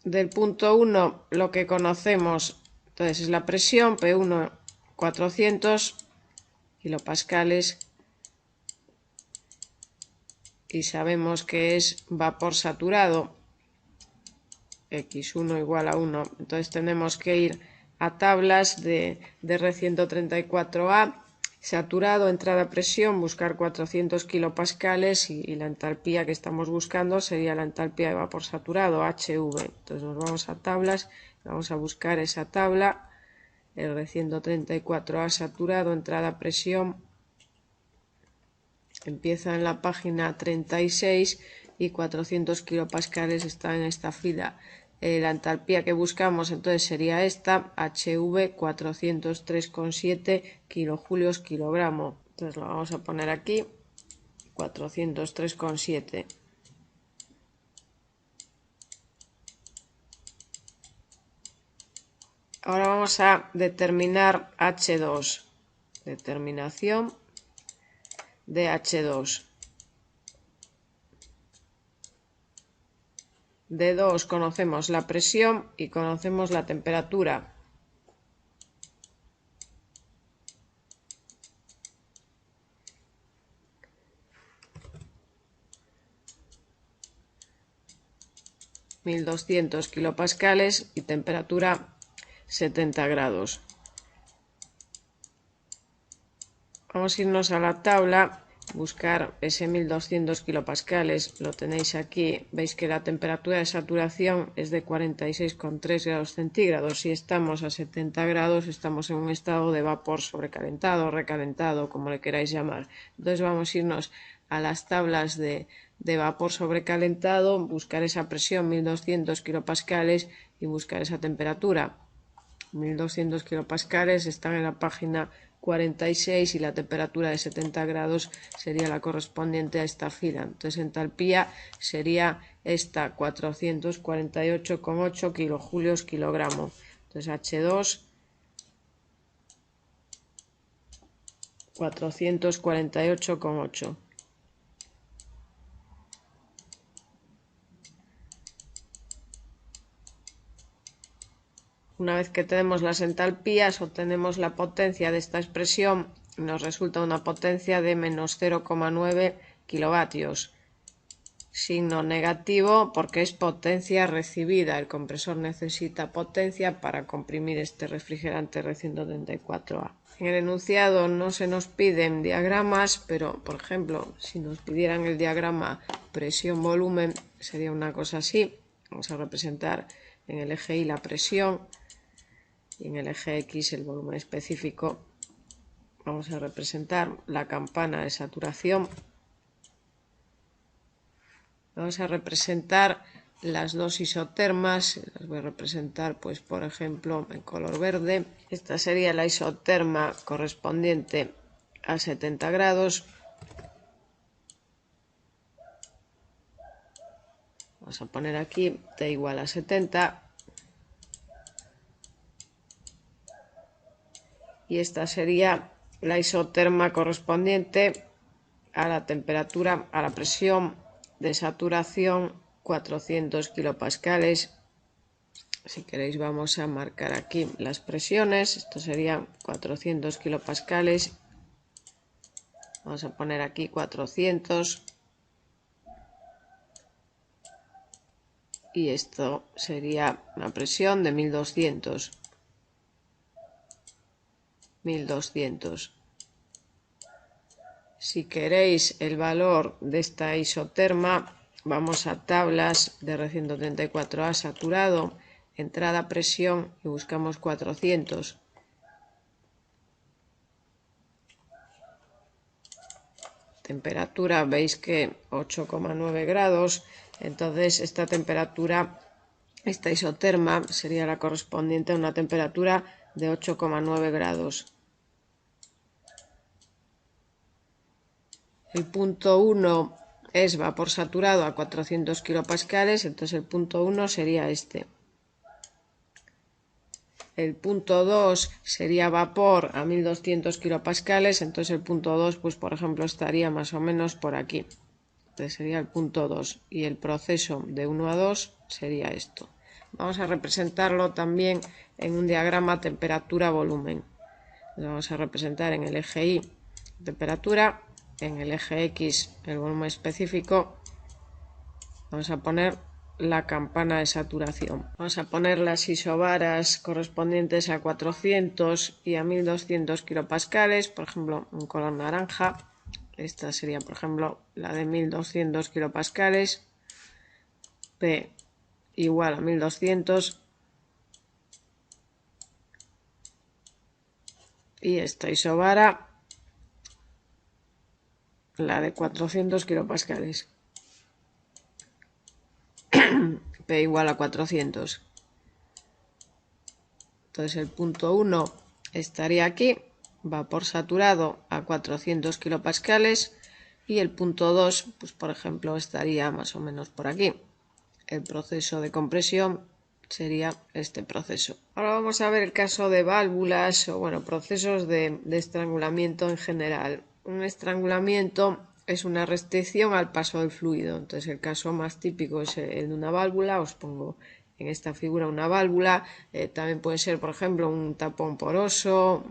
Del punto 1 lo que conocemos entonces es la presión, P1 400 kilopascales y sabemos que es vapor saturado, X1 igual a 1. Entonces tenemos que ir a tablas de R134A, saturado, entrada a presión, buscar 400 kilopascales y la entalpía que estamos buscando sería la entalpía de vapor saturado, HV. Entonces nos vamos a tablas, vamos a buscar esa tabla, R134A saturado, entrada a presión, empieza en la página 36 y 400 kilopascales está en esta fila. La entalpía que buscamos entonces sería esta, HV 403,7 kilojulios kilogramo. Entonces lo vamos a poner aquí, 403,7. Ahora vamos a determinar H2. Determinación de H2. De 2 conocemos la presión y conocemos la temperatura. (1200 kilopascales) y temperatura 70 grados. Vamos a irnos a la tabla, buscar ese 1200 kilopascales, lo tenéis aquí, veis que la temperatura de saturación es de 46,3 grados centígrados. Si estamos a 70 grados estamos en un estado de vapor sobrecalentado, recalentado, como le queráis llamar. Entonces vamos a irnos a las tablas de vapor sobrecalentado, buscar esa presión 1200 kilopascales y buscar esa temperatura. 1200 kilopascales están en la página 46 y la temperatura de 70 grados sería la correspondiente a esta fila. Entonces entalpía sería esta, 448,8 kilojulios kilogramo. Entonces H2 448,8. Una vez que tenemos las entalpías, obtenemos la potencia de esta expresión. Nos resulta una potencia de menos 0,9 kilovatios. Signo negativo porque es potencia recibida. El compresor necesita potencia para comprimir este refrigerante R134A. En el enunciado no se nos piden diagramas, pero por ejemplo, si nos pidieran el diagrama presión-volumen, sería una cosa así. Vamos a representar en el eje Y la presión y en el eje X el volumen específico. Vamos a representar la campana de saturación. Vamos a representar las dos isotermas, las voy a representar pues por ejemplo en color verde. Esta sería la isoterma correspondiente a 70 grados. Vamos a poner aquí T igual a 70. Y esta sería la isoterma correspondiente a la temperatura, a la presión de saturación 400 kilopascales. Si queréis vamos a marcar aquí las presiones. Esto serían 400 kilopascales. Vamos a poner aquí 400. Y esto sería una presión de 1200. 1200. Si queréis el valor de esta isoterma, vamos a tablas de R134A saturado, entrada a presión y buscamos 400. Temperatura, veis que 8,9 grados, entonces esta temperatura, esta isoterma sería la correspondiente a una temperatura de 8,9 grados. El punto 1 es vapor saturado a 400 kilopascales, entonces el punto 1 sería este. El punto 2 sería vapor a 1200 kilopascales, entonces el punto 2, pues por ejemplo, estaría más o menos por aquí. Entonces sería el punto 2 y el proceso de 1 a 2 sería esto. Vamos a representarlo también en un diagrama temperatura-volumen. Lo vamos a representar en el eje Y temperatura, en el eje X el volumen específico. Vamos a poner la campana de saturación. Vamos a poner las isobaras correspondientes a 400 y a 1200 kilopascales, por ejemplo, un color naranja. Esta sería, por ejemplo, la de 1200 kilopascales, P igual a 1200, y esta isobara, la de 400 kilopascales, P igual a 400. Entonces el punto 1 estaría aquí, vapor saturado a 400 kilopascales, y el punto 2, pues por ejemplo, estaría más o menos por aquí. El proceso de compresión sería este proceso. Ahora vamos a ver el caso de válvulas o procesos de estrangulamiento en general. Un estrangulamiento es una restricción al paso del fluido. Entonces el caso más típico es el de una válvula. Os pongo en esta figura una válvula. También puede ser, por ejemplo, un tapón poroso,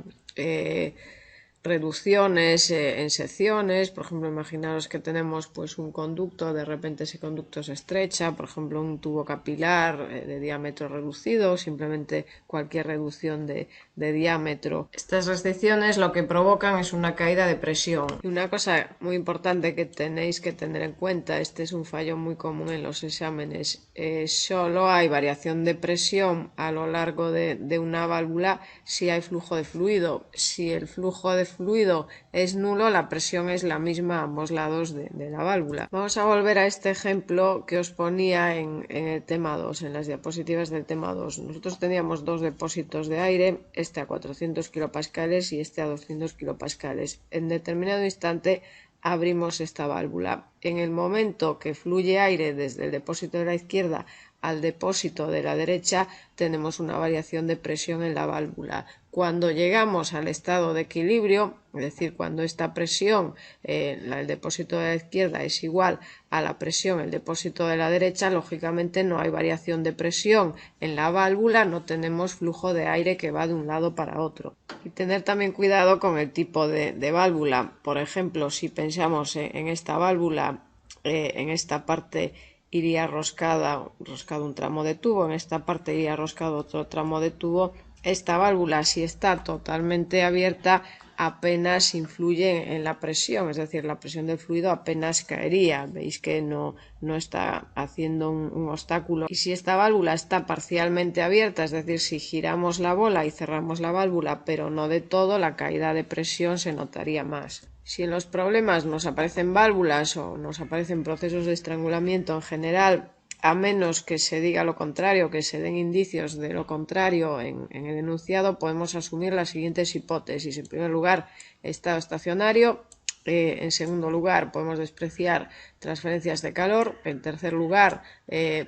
reducciones en secciones. Por ejemplo, imaginaros que tenemos pues un conducto, de repente ese conducto se estrecha, por ejemplo un tubo capilar de diámetro reducido, simplemente cualquier reducción de diámetro. Estas restricciones lo que provocan es una caída de presión. Y una cosa muy importante que tenéis que tener en cuenta, este es un fallo muy común en los exámenes, solo hay variación de presión a lo largo de una válvula si hay flujo de fluido. Si el flujo de fluido es nulo, la presión es la misma a ambos lados de la válvula. Vamos a volver a este ejemplo que os ponía en el tema 2, en las diapositivas del tema 2. Nosotros teníamos dos depósitos de aire, este a 400 kilopascales y este a 200 kilopascales. En determinado instante abrimos esta válvula. En el momento que fluye aire desde el depósito de la izquierda al depósito de la derecha, tenemos una variación de presión en la válvula. Cuando llegamos al estado de equilibrio, es decir, cuando esta presión, el depósito de la izquierda, es igual a la presión el depósito de la derecha, lógicamente no hay variación de presión en la válvula, no tenemos flujo de aire que va de un lado para otro. Y tener también cuidado con el tipo de válvula. Por ejemplo, si pensamos en esta válvula, en esta parte iría roscado un tramo de tubo, en esta parte iría roscado otro tramo de tubo. Esta válvula, si está totalmente abierta, apenas influye en la presión, es decir, la presión del fluido apenas caería. Veis que no está haciendo un obstáculo. Y si esta válvula está parcialmente abierta, es decir, si giramos la bola y cerramos la válvula, pero no de todo, la caída de presión se notaría más. Si en los problemas nos aparecen válvulas o nos aparecen procesos de estrangulamiento en general, a menos que se diga lo contrario, que se den indicios de lo contrario en el enunciado, podemos asumir las siguientes hipótesis. En primer lugar, estado estacionario. En segundo lugar, podemos despreciar transferencias de calor. En tercer lugar,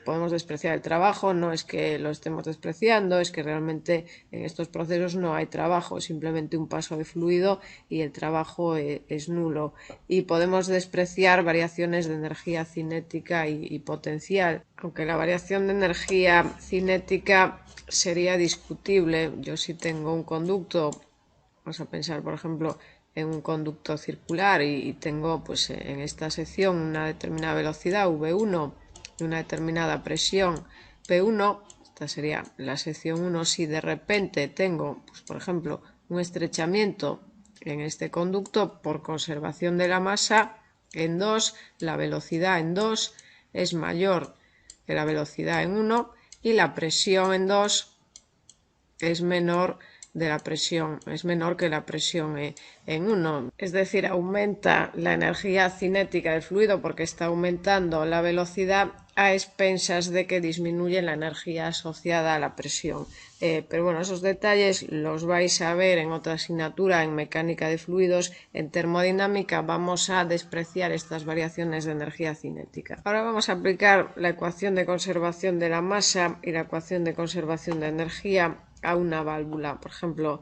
podemos despreciar el trabajo. No es que lo estemos despreciando, es que realmente en estos procesos no hay trabajo, simplemente un paso de fluido y el trabajo es nulo. Y podemos despreciar variaciones de energía cinética y potencial. Aunque la variación de energía cinética sería discutible. Yo si tengo un conducto, vamos a pensar por ejemplo en un conducto circular y tengo pues en esta sección una determinada velocidad V1 y una determinada presión P1, esta sería la sección 1. Si de repente tengo pues por ejemplo un estrechamiento en este conducto, por conservación de la masa en 2, la velocidad en 2 es mayor que la velocidad en 1 y la presión en 2 es menor que la presión en 1. Es decir, aumenta la energía cinética del fluido porque está aumentando la velocidad a expensas de que disminuye la energía asociada a la presión. Pero bueno, esos detalles los vais a ver en otra asignatura, en mecánica de fluidos. En termodinámica vamos a despreciar estas variaciones de energía cinética. Ahora vamos a aplicar la ecuación de conservación de la masa y la ecuación de conservación de energía a una válvula. Por ejemplo,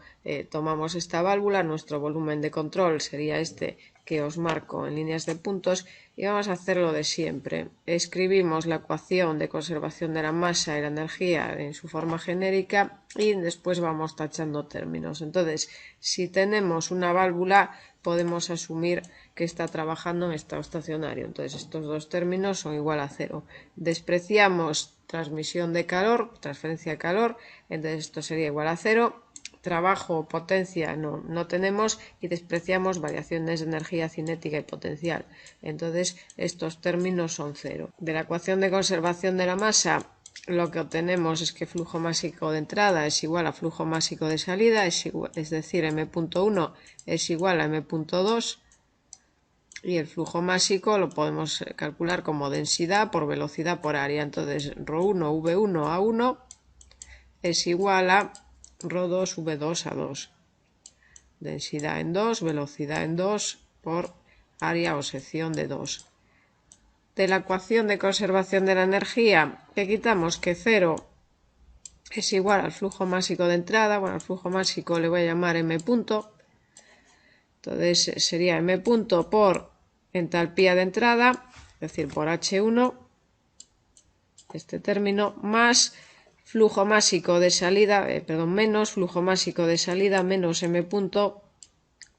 tomamos esta válvula, nuestro volumen de control sería este que os marco en líneas de puntos y vamos a hacer lo de siempre. Escribimos la ecuación de conservación de la masa y la energía en su forma genérica y después vamos tachando términos. Entonces, si tenemos una válvula, podemos asumir que está trabajando en estado estacionario. Entonces, estos dos términos son igual a 0. Despreciamos transmisión de calor, transferencia de calor, entonces esto sería igual a 0. Trabajo o potencia no tenemos y despreciamos variaciones de energía cinética y potencial. Entonces estos términos son 0. De la ecuación de conservación de la masa lo que obtenemos es que flujo másico de entrada es igual a flujo másico de salida, es decir, m.1 es igual a m.2 y el flujo másico lo podemos calcular como densidad por velocidad por área. Entonces ρ1 v1 a1 es igual a ρ2 v2 a 2. Densidad en 2, velocidad en 2 por área o sección de 2. De la ecuación de conservación de la energía, que quitamos que 0 es igual al flujo másico de entrada. Bueno, al flujo másico le voy a llamar m punto. Entonces sería m punto por entalpía de entrada, es decir, por H1, este término, más flujo másico de salida, menos flujo másico de salida menos m punto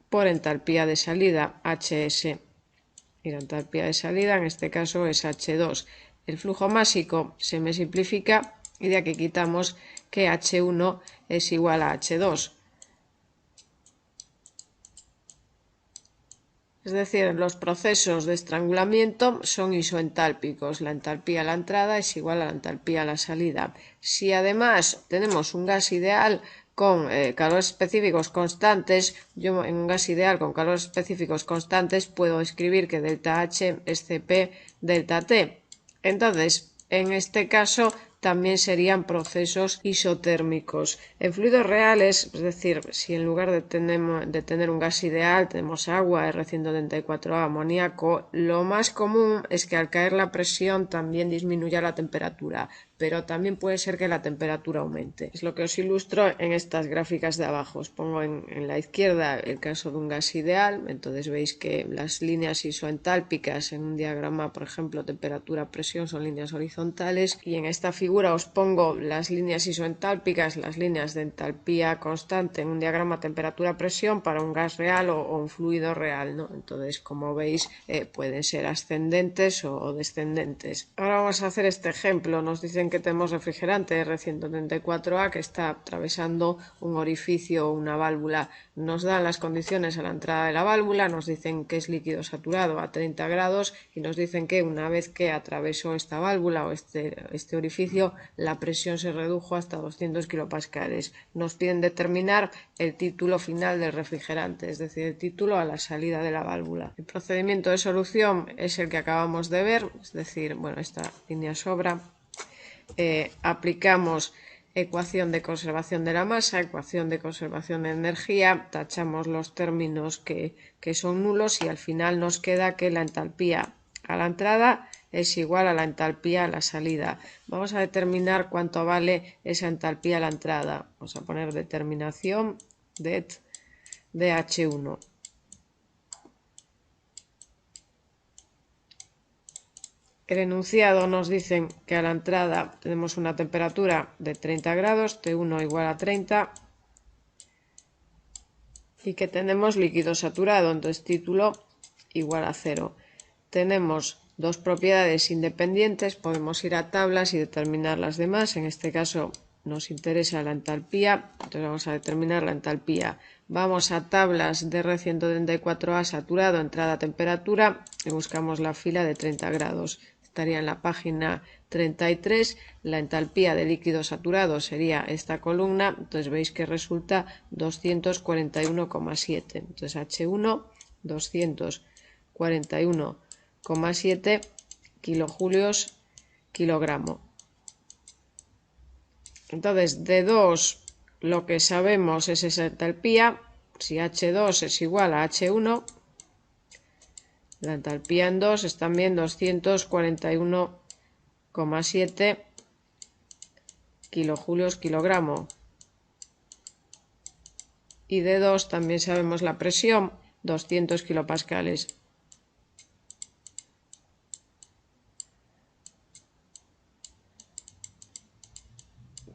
por entalpía de salida, HS. Y la entalpía de salida en este caso es H2. El flujo másico se me simplifica y de aquí quitamos que H1 es igual a H2. Es decir, los procesos de estrangulamiento son isoentálpicos. La entalpía a la entrada es igual a la entalpía a la salida. Si además tenemos un gas ideal con calores específicos constantes, yo en un gas ideal con calores específicos constantes puedo escribir que delta H es Cp delta T. Entonces, en este caso también serían procesos isotérmicos. En fluidos reales, es decir, si en lugar de tener un gas ideal tenemos agua, R134A, amoníaco, lo más común es que al caer la presión también disminuya la temperatura, pero también puede ser que la temperatura aumente. Es lo que os ilustro en estas gráficas de abajo. Os pongo en la izquierda el caso de un gas ideal, entonces veis que las líneas isoentálpicas en un diagrama, por ejemplo, temperatura-presión, son líneas horizontales, y en esta figura os pongo las líneas isoentálpicas, las líneas de entalpía constante en un diagrama temperatura-presión para un gas real o un fluido real, ¿no? Entonces, como veis, pueden ser ascendentes o descendentes. Ahora vamos a hacer este ejemplo. Nos dicen que tenemos refrigerante R134A que está atravesando un orificio o una válvula. Nos dan las condiciones a la entrada de la válvula, nos dicen que es líquido saturado a 30 grados y nos dicen que una vez que atravesó esta válvula o este orificio, la presión se redujo hasta 200 kilopascales. Nos piden determinar el título final del refrigerante, es decir, el título a la salida de la válvula. El procedimiento de solución es el que acabamos de ver, es decir, bueno, esta línea sobra. Aplicamos ecuación de conservación de la masa, ecuación de conservación de energía, tachamos los términos que son nulos y al final nos queda que la entalpía a la entrada es igual a la entalpía a la salida. Vamos a determinar cuánto vale esa entalpía a la entrada. Vamos a poner determinación det de H1. El enunciado nos dice que a la entrada tenemos una temperatura de 30 grados, T1 igual a 30, y que tenemos líquido saturado, entonces título igual a 0. Tenemos dos propiedades independientes, podemos ir a tablas y determinar las demás. En este caso nos interesa la entalpía, entonces vamos a determinar la entalpía. Vamos a tablas de R134A saturado, entrada temperatura, y buscamos la fila de 30 grados. Estaría en la página 33, la entalpía de líquido saturado sería esta columna, entonces veis que resulta 241,7. Entonces H1, 241,7 kilojulios kilogramo. Entonces, de 2 lo que sabemos es esa entalpía. Si H2 es igual a H1, la entalpía en 2 es también 241,7 kilojulios kilogramo. Y de 2 también sabemos la presión, 200 kilopascales.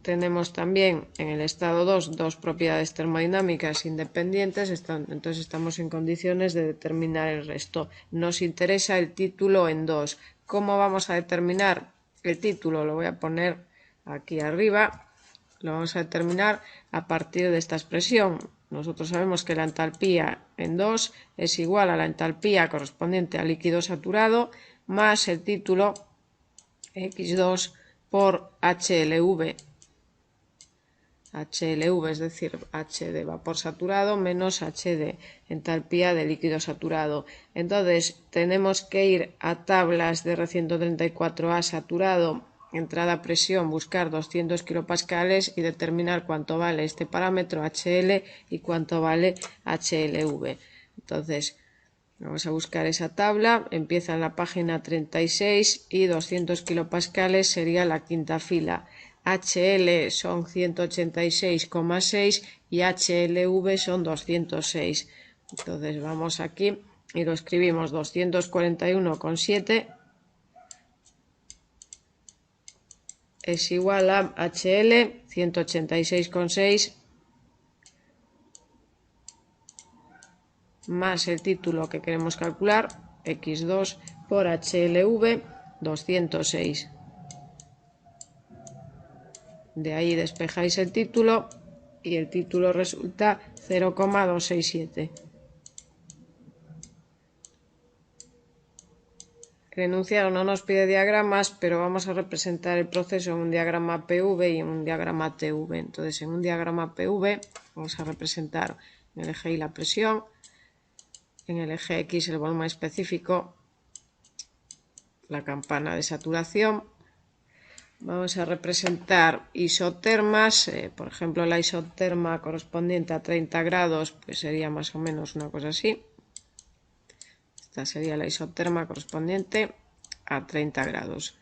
Tenemos también en el estado 2 dos propiedades termodinámicas independientes, entonces estamos en condiciones de determinar el resto. Nos interesa el título en 2. ¿Cómo vamos a determinar el título? Lo voy a poner aquí arriba. Lo vamos a determinar a partir de esta expresión. Nosotros sabemos que la entalpía en 2 es igual a la entalpía correspondiente al líquido saturado más el título X2 por HLV. HLV, es decir, H de vapor saturado menos H de entalpía de líquido saturado. Entonces, tenemos que ir a tablas de R134A saturado, entrada a presión, buscar 200 kilopascales y determinar cuánto vale este parámetro HL y cuánto vale HLV. Entonces, vamos a buscar esa tabla, empieza en la página 36 y 200 kilopascales sería la quinta fila. HL son 186,6 y HLV son 206. Entonces vamos aquí y lo escribimos 241,7 es igual a HL 186,6 más el título que queremos calcular, X2 por HLV 206. De ahí despejáis el título y el título resulta 0,267. El enunciado no nos pide diagramas, pero vamos a representar el proceso en un diagrama PV y en un diagrama TV. Entonces, en un diagrama PV vamos a representar en el eje Y la presión, en el eje X el volumen específico, la campana de saturación. Vamos a representar isotermas, por ejemplo la isoterma correspondiente a 30 grados pues sería más o menos una cosa así. Esta sería la isoterma correspondiente a 30 grados.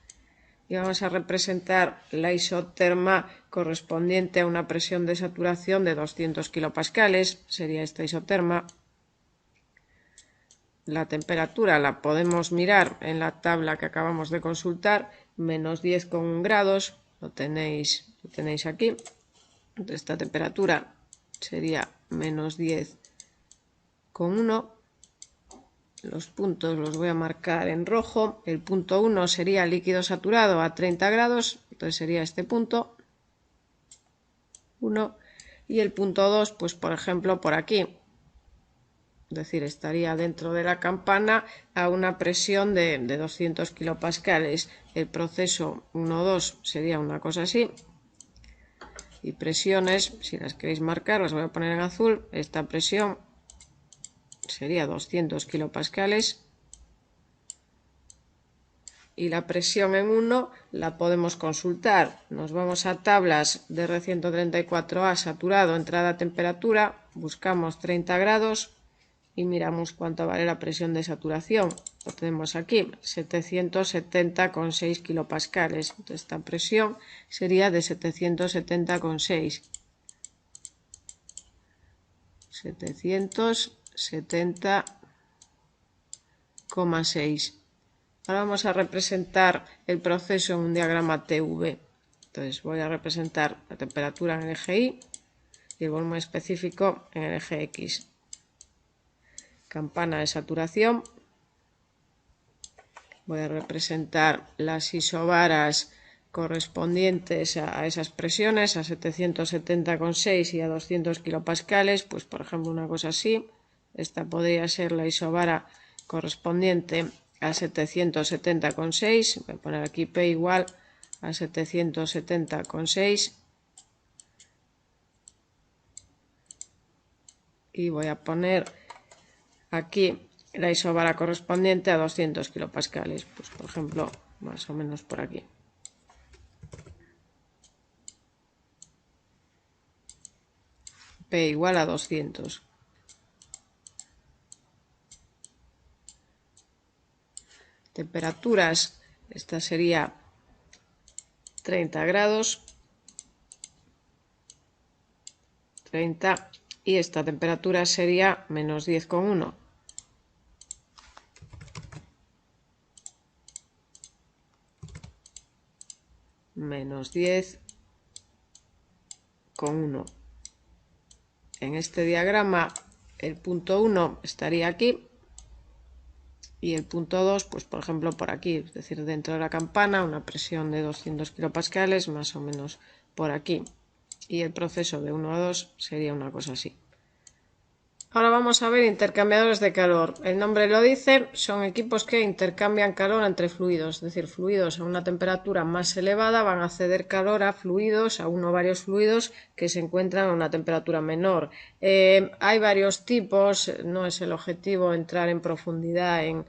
Y vamos a representar la isoterma correspondiente a una presión de saturación de 200 kilopascales, sería esta isoterma. La temperatura la podemos mirar en la tabla que acabamos de consultar, menos 10,1 grados, lo tenéis aquí. Entonces, esta temperatura sería menos 10,1. Los puntos los voy a marcar en rojo. El punto 1 sería líquido saturado a 30 grados, entonces sería este punto 1. Y el punto 2, pues por ejemplo por aquí. Es decir, estaría dentro de la campana a una presión de 200 kilopascales. El proceso 1,2 sería una cosa así. Y presiones, si las queréis marcar, las voy a poner en azul. Esta presión sería 200 kilopascales. Y la presión en 1 la podemos consultar. Nos vamos a tablas de R134A saturado, entrada a temperatura, buscamos 30 grados. Y miramos cuánto vale la presión de saturación. Lo tenemos aquí, 770,6 kilopascales. Entonces, esta presión sería de 770,6. 770,6. Ahora vamos a representar el proceso en un diagrama TV. Entonces, voy a representar la temperatura en el eje Y y el volumen específico en el eje X. Campana de saturación. Voy a representar las isobaras correspondientes a esas presiones, a 770,6 y a 200 kilopascales, pues por ejemplo una cosa así. Esta podría ser la isobara correspondiente a 770,6. Voy a poner aquí P igual a 770,6. Y voy a poner aquí la isobara correspondiente a 200 kilopascales, pues por ejemplo, más o menos por aquí. P igual a 200. Temperaturas, esta sería 30 grados. 30 y esta temperatura sería menos 10,1. Menos 10,1. En este diagrama el punto 1 estaría aquí y el punto 2, pues por ejemplo por aquí, es decir, dentro de la campana, una presión de 200 kilopascales, más o menos por aquí. Y el proceso de 1 a 2 sería una cosa así. Ahora vamos a ver intercambiadores de calor. El nombre lo dice, son equipos que intercambian calor entre fluidos, es decir, fluidos a una temperatura más elevada van a ceder calor a fluidos, a uno o varios fluidos que se encuentran a una temperatura menor. Hay varios tipos, no es el objetivo entrar en profundidad en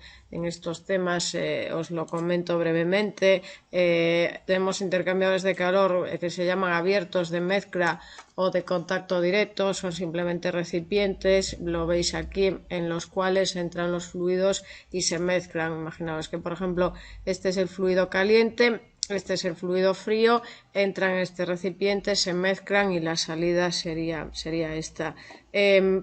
estos temas, os lo comento brevemente. Tenemos intercambiadores de calor que se llaman abiertos, de mezcla o de contacto directo, son simplemente recipientes, lo veis aquí, en los cuales entran los fluidos y se mezclan. Imaginaos que, por ejemplo, este es el fluido caliente, este es el fluido frío, entran en este recipiente, se mezclan y la salida sería esta.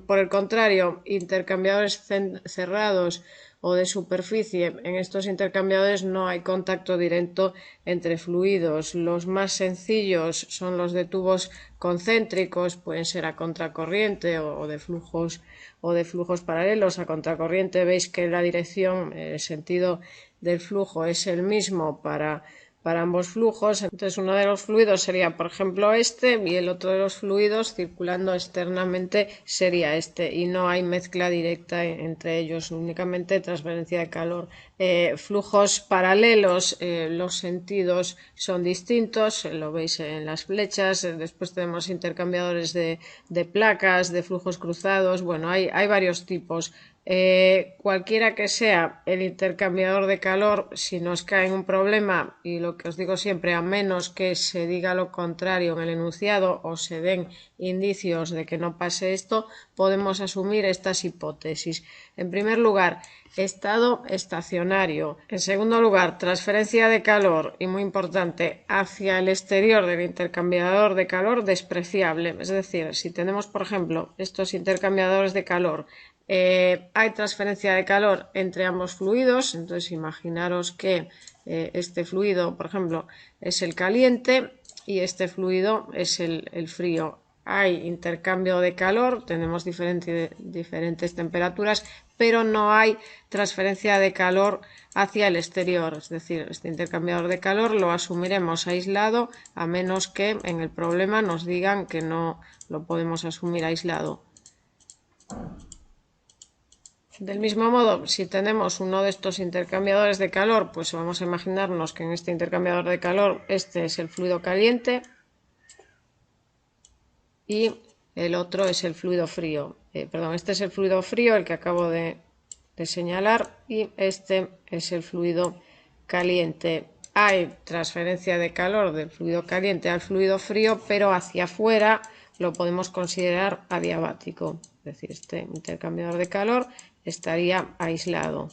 Por el contrario, intercambiadores cerrados o de superficie, en estos intercambiadores no hay contacto directo entre fluidos. Los más sencillos son los de tubos concéntricos, pueden ser a contracorriente o de flujos paralelos a contracorriente. Veis que la dirección, el sentido del flujo es el mismo para ambos flujos. Entonces uno de los fluidos sería, por ejemplo, este, y el otro de los fluidos circulando externamente sería este, y no hay mezcla directa entre ellos, únicamente transferencia de calor. Flujos paralelos, los sentidos son distintos, lo veis en las flechas. Después tenemos intercambiadores de placas, de flujos cruzados. Bueno, hay varios tipos. Cualquiera que sea el intercambiador de calor, si nos cae en un problema, y lo que os digo siempre, a menos que se diga lo contrario en el enunciado o se den indicios de que no pase esto, podemos asumir estas hipótesis. En primer lugar, estado estacionario. En segundo lugar, transferencia de calor, y muy importante, hacia el exterior del intercambiador de calor despreciable. Es decir, si tenemos, por ejemplo, estos intercambiadores de calor, hay transferencia de calor entre ambos fluidos. Entonces imaginaros que este fluido, por ejemplo, es el caliente y este fluido es el frío. Hay intercambio de calor, tenemos diferentes temperaturas, pero no hay transferencia de calor hacia el exterior. Es decir, este intercambiador de calor lo asumiremos aislado, a menos que en el problema nos digan que no lo podemos asumir aislado. Del mismo modo, si tenemos uno de estos intercambiadores de calor, pues vamos a imaginarnos que en este intercambiador de calor este es el fluido caliente y el otro es el fluido frío. Este es el fluido frío, el que acabo de señalar, y este es el fluido caliente. Hay transferencia de calor del fluido caliente al fluido frío, pero hacia afuera lo podemos considerar adiabático. Es decir, este intercambiador de calor estaría aislado.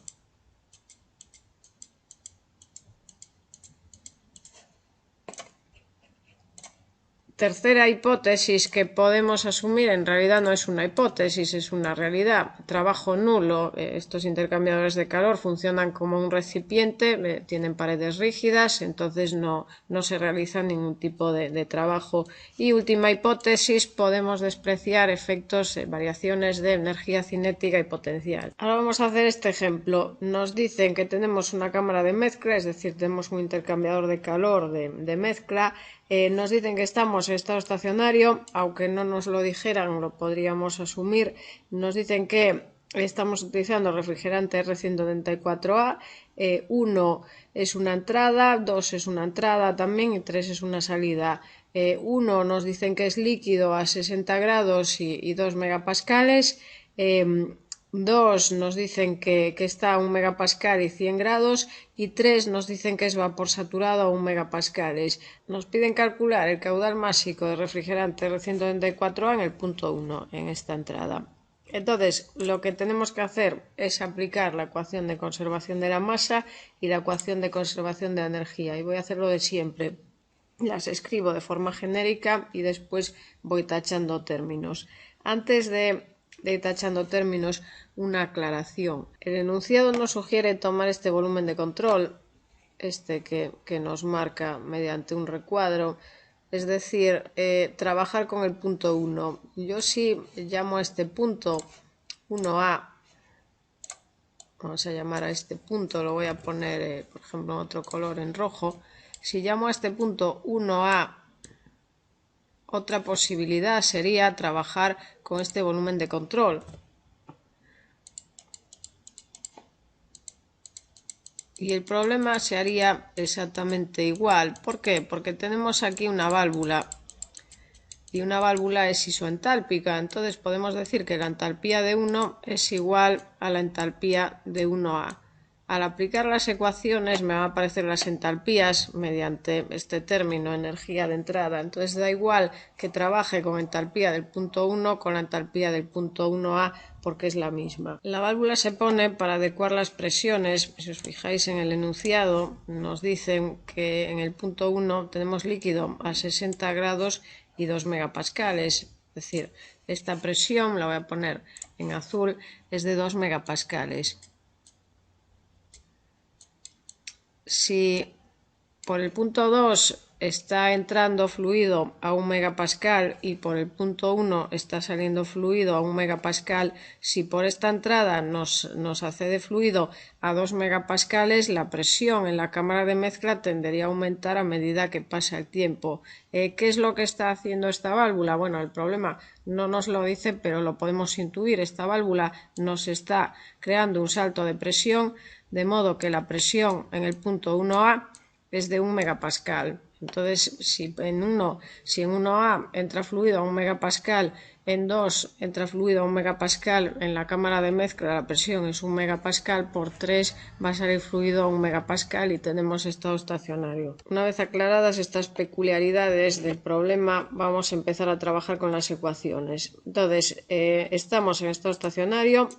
Tercera hipótesis que podemos asumir, en realidad no es una hipótesis, es una realidad. Trabajo nulo. Estos intercambiadores de calor funcionan como un recipiente, tienen paredes rígidas, entonces no se realiza ningún tipo de trabajo. Y última hipótesis, podemos despreciar efectos, variaciones de energía cinética y potencial. Ahora vamos a hacer este ejemplo. Nos dicen que tenemos una cámara de mezcla, es decir, tenemos un intercambiador de calor de mezcla. Nos dicen que estamos en estado estacionario, aunque no nos lo dijeran, lo podríamos asumir. Nos dicen que estamos utilizando refrigerante R194A, 1 es una entrada, 2 es una entrada también y 3 es una salida. 1 nos dicen que es líquido a 60 grados y 2 megapascales. 2 nos dicen que está a 1 megapascal y 100 grados, y 3 nos dicen que es vapor saturado a 1 megapascales. Nos piden calcular el caudal másico de refrigerante R194A en el punto 1, en esta entrada. Entonces, lo que tenemos que hacer es aplicar la ecuación de conservación de la masa y la ecuación de conservación de la energía, y voy a hacerlo de siempre. Las escribo de forma genérica y después voy tachando términos. Antes de ir tachando términos, una aclaración. El enunciado nos sugiere tomar este volumen de control, que nos marca mediante un recuadro, es decir, trabajar con el punto 1. Yo si llamo a este punto 1A, vamos a llamar a este punto, lo voy a poner, por ejemplo, en otro color, en rojo. Si llamo a este punto 1A, otra posibilidad sería trabajar con este volumen de control. Y el problema se haría exactamente igual. ¿Por qué? Porque tenemos aquí una válvula. Y una válvula es isoentálpica. Entonces podemos decir que la entalpía de 1 es igual a la entalpía de 1A. Al aplicar las ecuaciones me van a aparecer las entalpías mediante este término energía de entrada. Entonces da igual que trabaje con entalpía del punto 1 con la entalpía del punto 1A porque es la misma. La válvula se pone para adecuar las presiones. Si os fijáis en el enunciado nos dicen que en el punto 1 tenemos líquido a 60 grados y 2 megapascales. Es decir, esta presión, la voy a poner en azul, es de 2 megapascales. Si por el punto 2 está entrando fluido a 1 megapascal y por el punto 1 está saliendo fluido a 1 megapascal, si por esta entrada nos accede fluido a 2 megapascales, la presión en la cámara de mezcla tendería a aumentar a medida que pasa el tiempo. ¿Qué es lo que está haciendo esta válvula? Bueno, el problema no nos lo dice, pero lo podemos intuir. Esta válvula nos está creando un salto de presión, de modo que la presión en el punto 1A es de 1 megapascal. Entonces, si en 1A entra fluido a 1 megapascal, en 2 entra fluido a 1 megapascal, en la cámara de mezcla la presión es 1 megapascal, por 3 va a salir fluido a 1 megapascal y tenemos estado estacionario. Una vez aclaradas estas peculiaridades del problema, vamos a empezar a trabajar con las ecuaciones. Entonces, estamos en estado estacionario.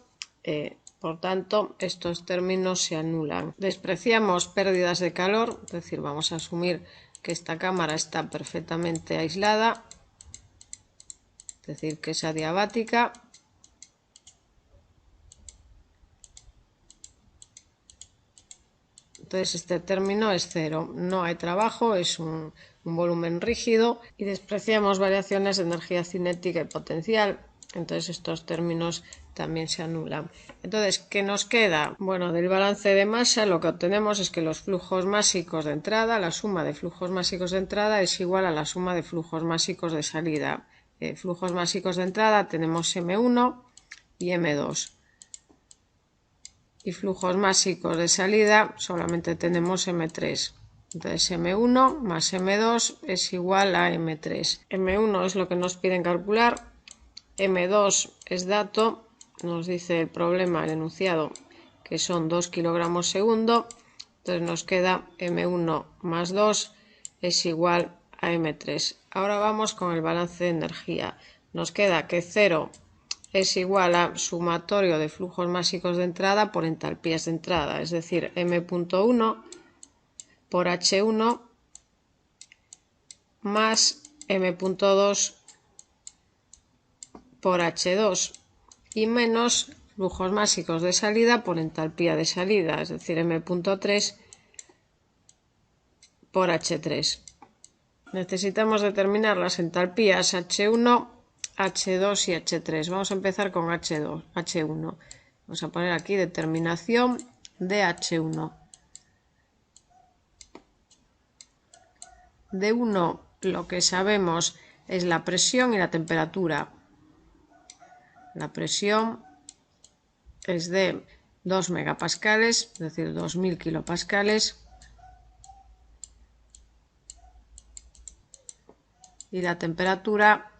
Por tanto, estos términos se anulan. Despreciamos pérdidas de calor, es decir, vamos a asumir que esta cámara está perfectamente aislada, es decir, que es adiabática. Entonces este término es cero, no hay trabajo, es un volumen rígido, y despreciamos variaciones de energía cinética y potencial. Entonces estos términos también se anulan. Entonces, ¿qué nos queda? Bueno, del balance de masa lo que obtenemos es que los flujos másicos de entrada, la suma de flujos másicos de entrada es igual a la suma de flujos másicos de salida. Flujos másicos de entrada tenemos M1 y M2. Y flujos másicos de salida solamente tenemos M3. Entonces M1 más M2 es igual a M3. M1 es lo que nos piden calcular. M2 es dato, nos dice el problema, el enunciado, que son 2 kilogramos segundo. Entonces nos queda M1 más 2 es igual a M3. Ahora vamos con el balance de energía. Nos queda que 0 es igual a sumatorio de flujos másicos de entrada por entalpías de entrada, es decir, M.1 por H1 más M.2 por H2 y menos flujos másicos de salida por entalpía de salida, es decir, M.3 por H3. Necesitamos determinar las entalpías H1, H2 y H3. Vamos a empezar con H1. Vamos a poner aquí determinación de H1. De 1 lo que sabemos es la presión y la temperatura. La presión es de 2 megapascales, es decir, 2000 kilopascales. Y la temperatura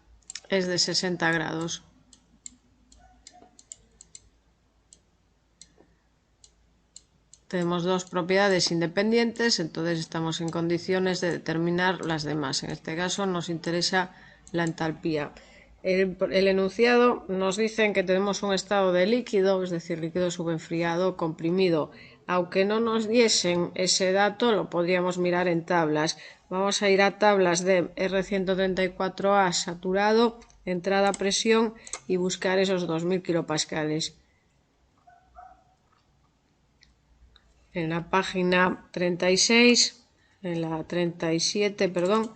es de 60 grados. Tenemos dos propiedades independientes, entonces estamos en condiciones de determinar las demás. En este caso nos interesa la entalpía. El enunciado nos dice que tenemos un estado de líquido, es decir, líquido subenfriado, comprimido. Aunque no nos diesen ese dato, lo podríamos mirar en tablas. Vamos a ir a tablas de R134A saturado entrada a presión y buscar esos 2000 kilopascales. En la página 36, en la 37, perdón,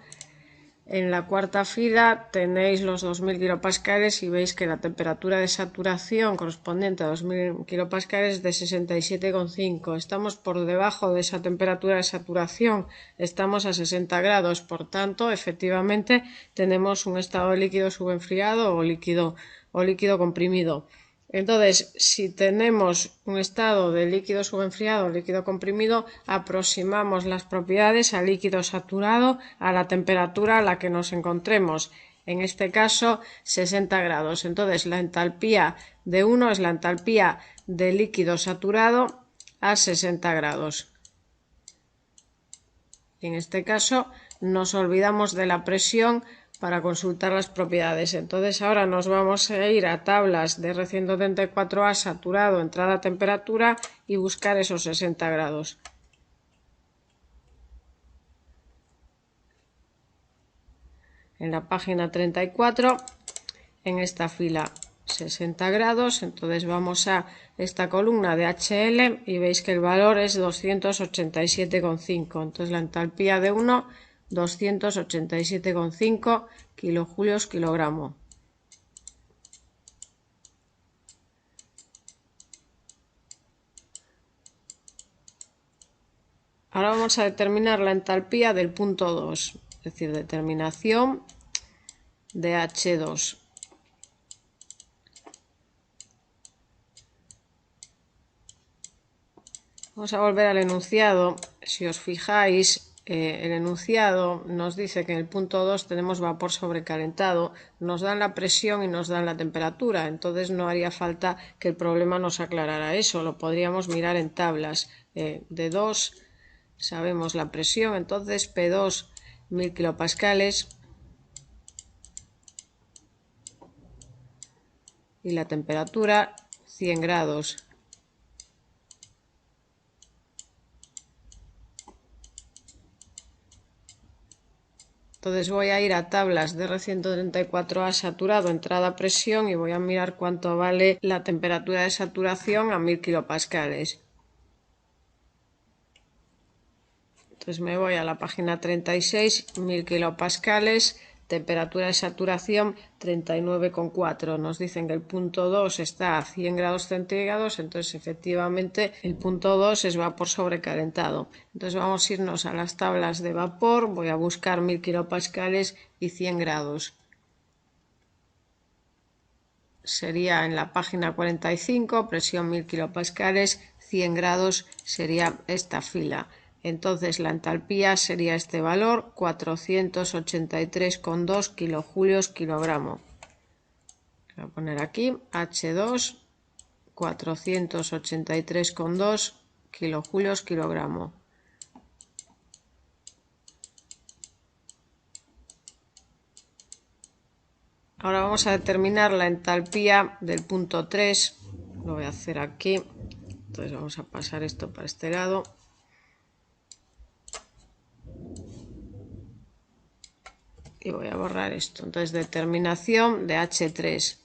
en la cuarta fila tenéis los 2000 kilopascales y veis que la temperatura de saturación correspondiente a 2000 kilopascales es de 67,5. Estamos por debajo de esa temperatura de saturación, estamos a 60 grados, por tanto, efectivamente, tenemos un estado de líquido subenfriado o líquido comprimido. Entonces, si tenemos un estado de líquido subenfriado o líquido comprimido, aproximamos las propiedades al líquido saturado a la temperatura a la que nos encontremos. En este caso, 60 grados. Entonces, la entalpía de 1 es la entalpía del líquido saturado a 60 grados. En este caso, nos olvidamos de la presión para consultar las propiedades. Entonces ahora nos vamos a ir a tablas de R134A saturado, entrada a temperatura y buscar esos 60 grados. En la página 34, en esta fila 60 grados, entonces vamos a esta columna de HL y veis que el valor es 287,5. Entonces la entalpía de 1, 287,5 kilojulios kilogramo. Ahora vamos a determinar la entalpía del punto 2, es decir, determinación de H2. Vamos a volver al enunciado. Si os fijáis, el enunciado nos dice que en el punto 2 tenemos vapor sobrecalentado, nos dan la presión y nos dan la temperatura, entonces no haría falta que el problema nos aclarara eso, lo podríamos mirar en tablas. De 2 sabemos la presión, entonces P2 1000 kilopascales y la temperatura 100 grados. Entonces voy a ir a tablas de R134A saturado, entrada a presión, y voy a mirar cuánto vale la temperatura de saturación a 1000 kilopascales. Entonces me voy a la página 36, 1000 kilopascales, temperatura de saturación 39,4. Nos dicen que el punto 2 está a 100 grados centígrados, entonces efectivamente el punto 2 es vapor sobrecalentado. Entonces vamos a irnos a las tablas de vapor, voy a buscar 1000 kilopascales y 100 grados. Sería en la página 45, presión 1000 kilopascales, 100 grados sería esta fila. Entonces la entalpía sería este valor, 483,2 kilojulios kilogramo. Voy a poner aquí H2, 483,2 kilojulios kilogramo. Ahora vamos a determinar la entalpía del punto 3. Lo voy a hacer aquí. Entonces vamos a pasar esto para este lado. Y voy a borrar esto. Entonces, determinación de H3.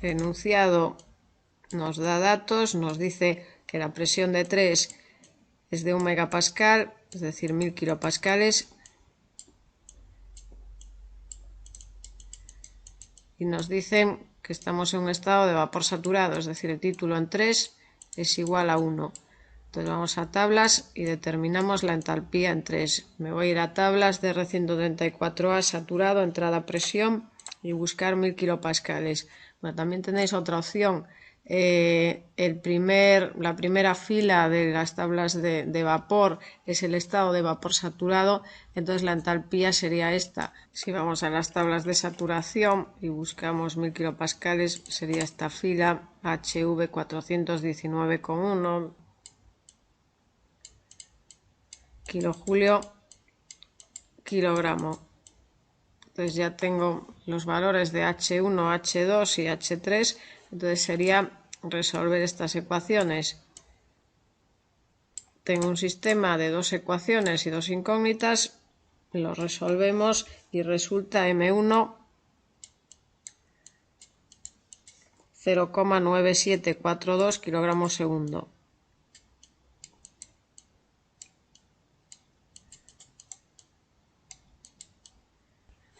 El enunciado nos da datos, nos dice que la presión de 3 es de 1 megapascal, es decir, 1000 kilopascales. Y nos dicen que estamos en un estado de vapor saturado, es decir, el título en 3 es igual a 1. Entonces vamos a tablas y determinamos la entalpía en 3. Me voy a ir a tablas de R134A saturado, entrada a presión y buscar 1000 kilopascales. Bueno, también tenéis otra opción. La primera fila de las tablas de vapor es el estado de vapor saturado, entonces la entalpía sería esta. Si vamos a las tablas de saturación y buscamos 1000 kilopascales, sería esta fila, HV 419,1 kilojulio kilogramo. Entonces ya tengo los valores de H1, H2 y H3, entonces sería resolver estas ecuaciones. tengo un sistema de dos ecuaciones y dos incógnitas, lo resolvemos y resulta M1 0,9742 kilogramos segundo.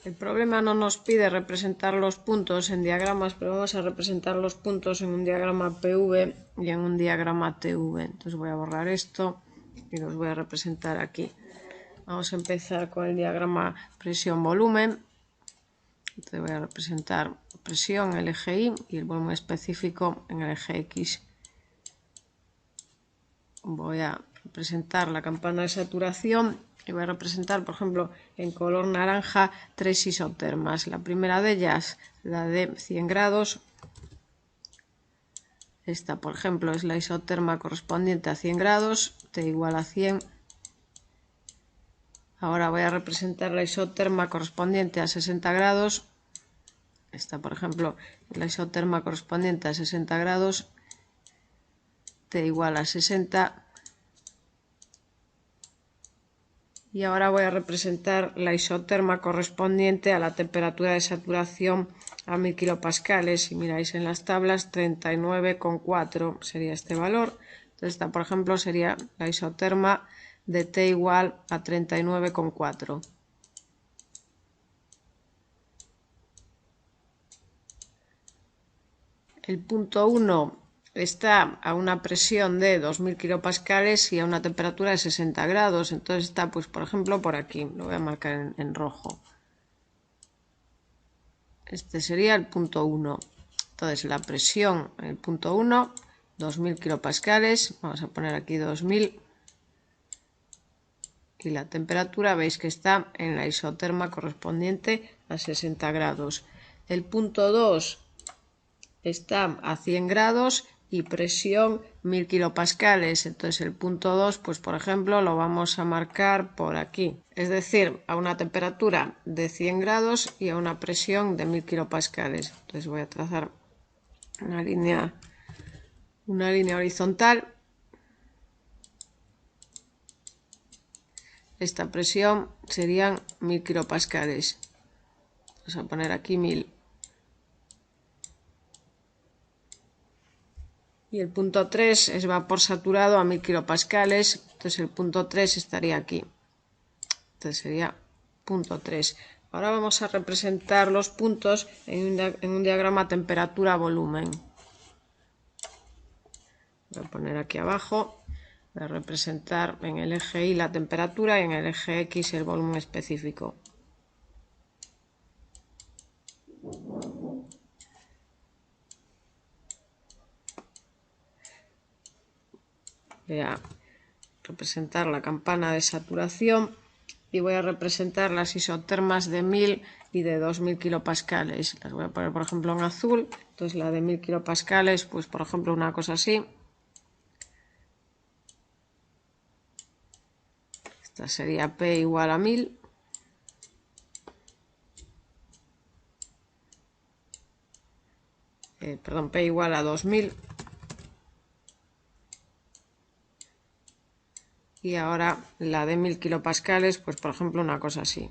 El problema no nos pide representar los puntos en diagramas, pero vamos a representar los puntos en un diagrama PV y en un diagrama TV. Entonces voy a borrar esto y los voy a representar aquí. Vamos a empezar con el diagrama presión-volumen. Entonces voy a representar presión en el eje Y y el volumen específico en el eje X. Voy a representar la campana de saturación y voy a representar, por ejemplo, en color naranja, tres isotermas. La primera de ellas, la de 100 grados. Esta, por ejemplo, es la isoterma correspondiente a 100 grados, T igual a 100. Ahora voy a representar la isoterma correspondiente a 60 grados. Esta, por ejemplo, es la isoterma correspondiente a 60 grados, T igual a 60. Y ahora voy a representar la isoterma correspondiente a la temperatura de saturación a 1000 kilopascales. Si miráis en las tablas, 39,4 sería este valor. Entonces esta, por ejemplo, sería la isoterma de T igual a 39,4. El punto 1 está a una presión de 2000 kilopascales y a una temperatura de 60 grados. Entonces está, pues, por ejemplo, por aquí. Lo voy a marcar en rojo. Este sería el punto 1. Entonces la presión en el punto 1, 2000 kilopascales. Vamos a poner aquí 2000. Y la temperatura veis que está en la isoterma correspondiente a 60 grados. El punto 2 está a 100 grados y presión 1000 kilopascales. Entonces el punto 2, pues por ejemplo, lo vamos a marcar por aquí. Es decir, a una temperatura de 100 grados y a una presión de 1000 kilopascales. Entonces voy a trazar una línea horizontal. Esta presión serían 1000 kilopascales. Vamos a poner aquí 1000. Y el punto 3 es vapor saturado a 1000 kilopascales. Entonces el punto 3 estaría aquí. Entonces sería punto 3. Ahora vamos a representar los puntos en un diagrama temperatura-volumen. Voy a poner aquí abajo. Voy a representar en el eje Y la temperatura y en el eje X el volumen específico. Voy a representar la campana de saturación y voy a representar las isotermas de 1000 y de 2000 kilopascales. Las voy a poner, por ejemplo, en azul. Entonces la de 1000 kilopascales, pues por ejemplo una cosa así. Esta sería P igual a 1000. P igual a 2000. Y ahora la de 1000 kilopascales, pues por ejemplo una cosa así.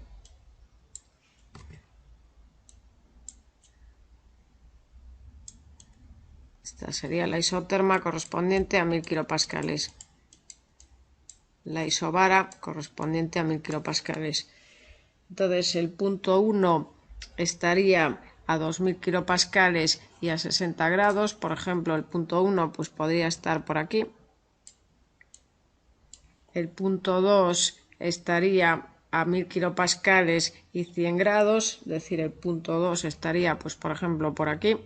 Esta sería la isoterma correspondiente a 1000 kilopascales. La isobara correspondiente a 1000 kilopascales. Entonces el punto 1 estaría a 2000 kilopascales y a 60 grados. Por ejemplo, el punto 1 pues podría estar por aquí. El punto 2 estaría a 1000 kilopascales y 100 grados, es decir, el punto 2 estaría, pues por ejemplo, por aquí.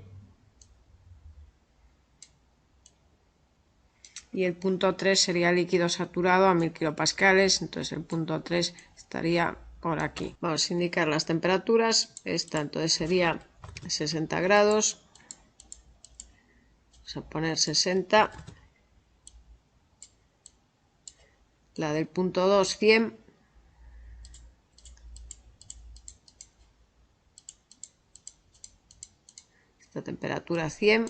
Y el punto 3 sería líquido saturado a 1000 kilopascales, entonces el punto 3 estaría por aquí. Vamos a indicar las temperaturas. Esta entonces sería 60 grados. Vamos a poner 60. La del punto 2, 100. Esta temperatura 100.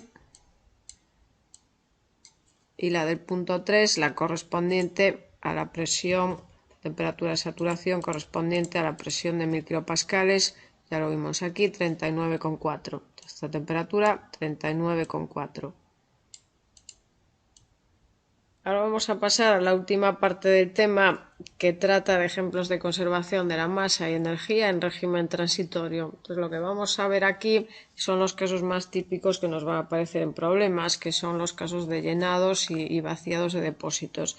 y la del punto 3, la correspondiente a la presión, temperatura de saturación correspondiente a la presión de 1000 kilopascales, ya lo vimos aquí, 39,4. Esta temperatura, 39,4. Ahora vamos a pasar a la última parte del tema, que trata de ejemplos de conservación de la masa y energía en régimen transitorio. Entonces, lo que vamos a ver aquí son los casos más típicos que nos van a aparecer en problemas, que son los casos de llenados y vaciados de depósitos.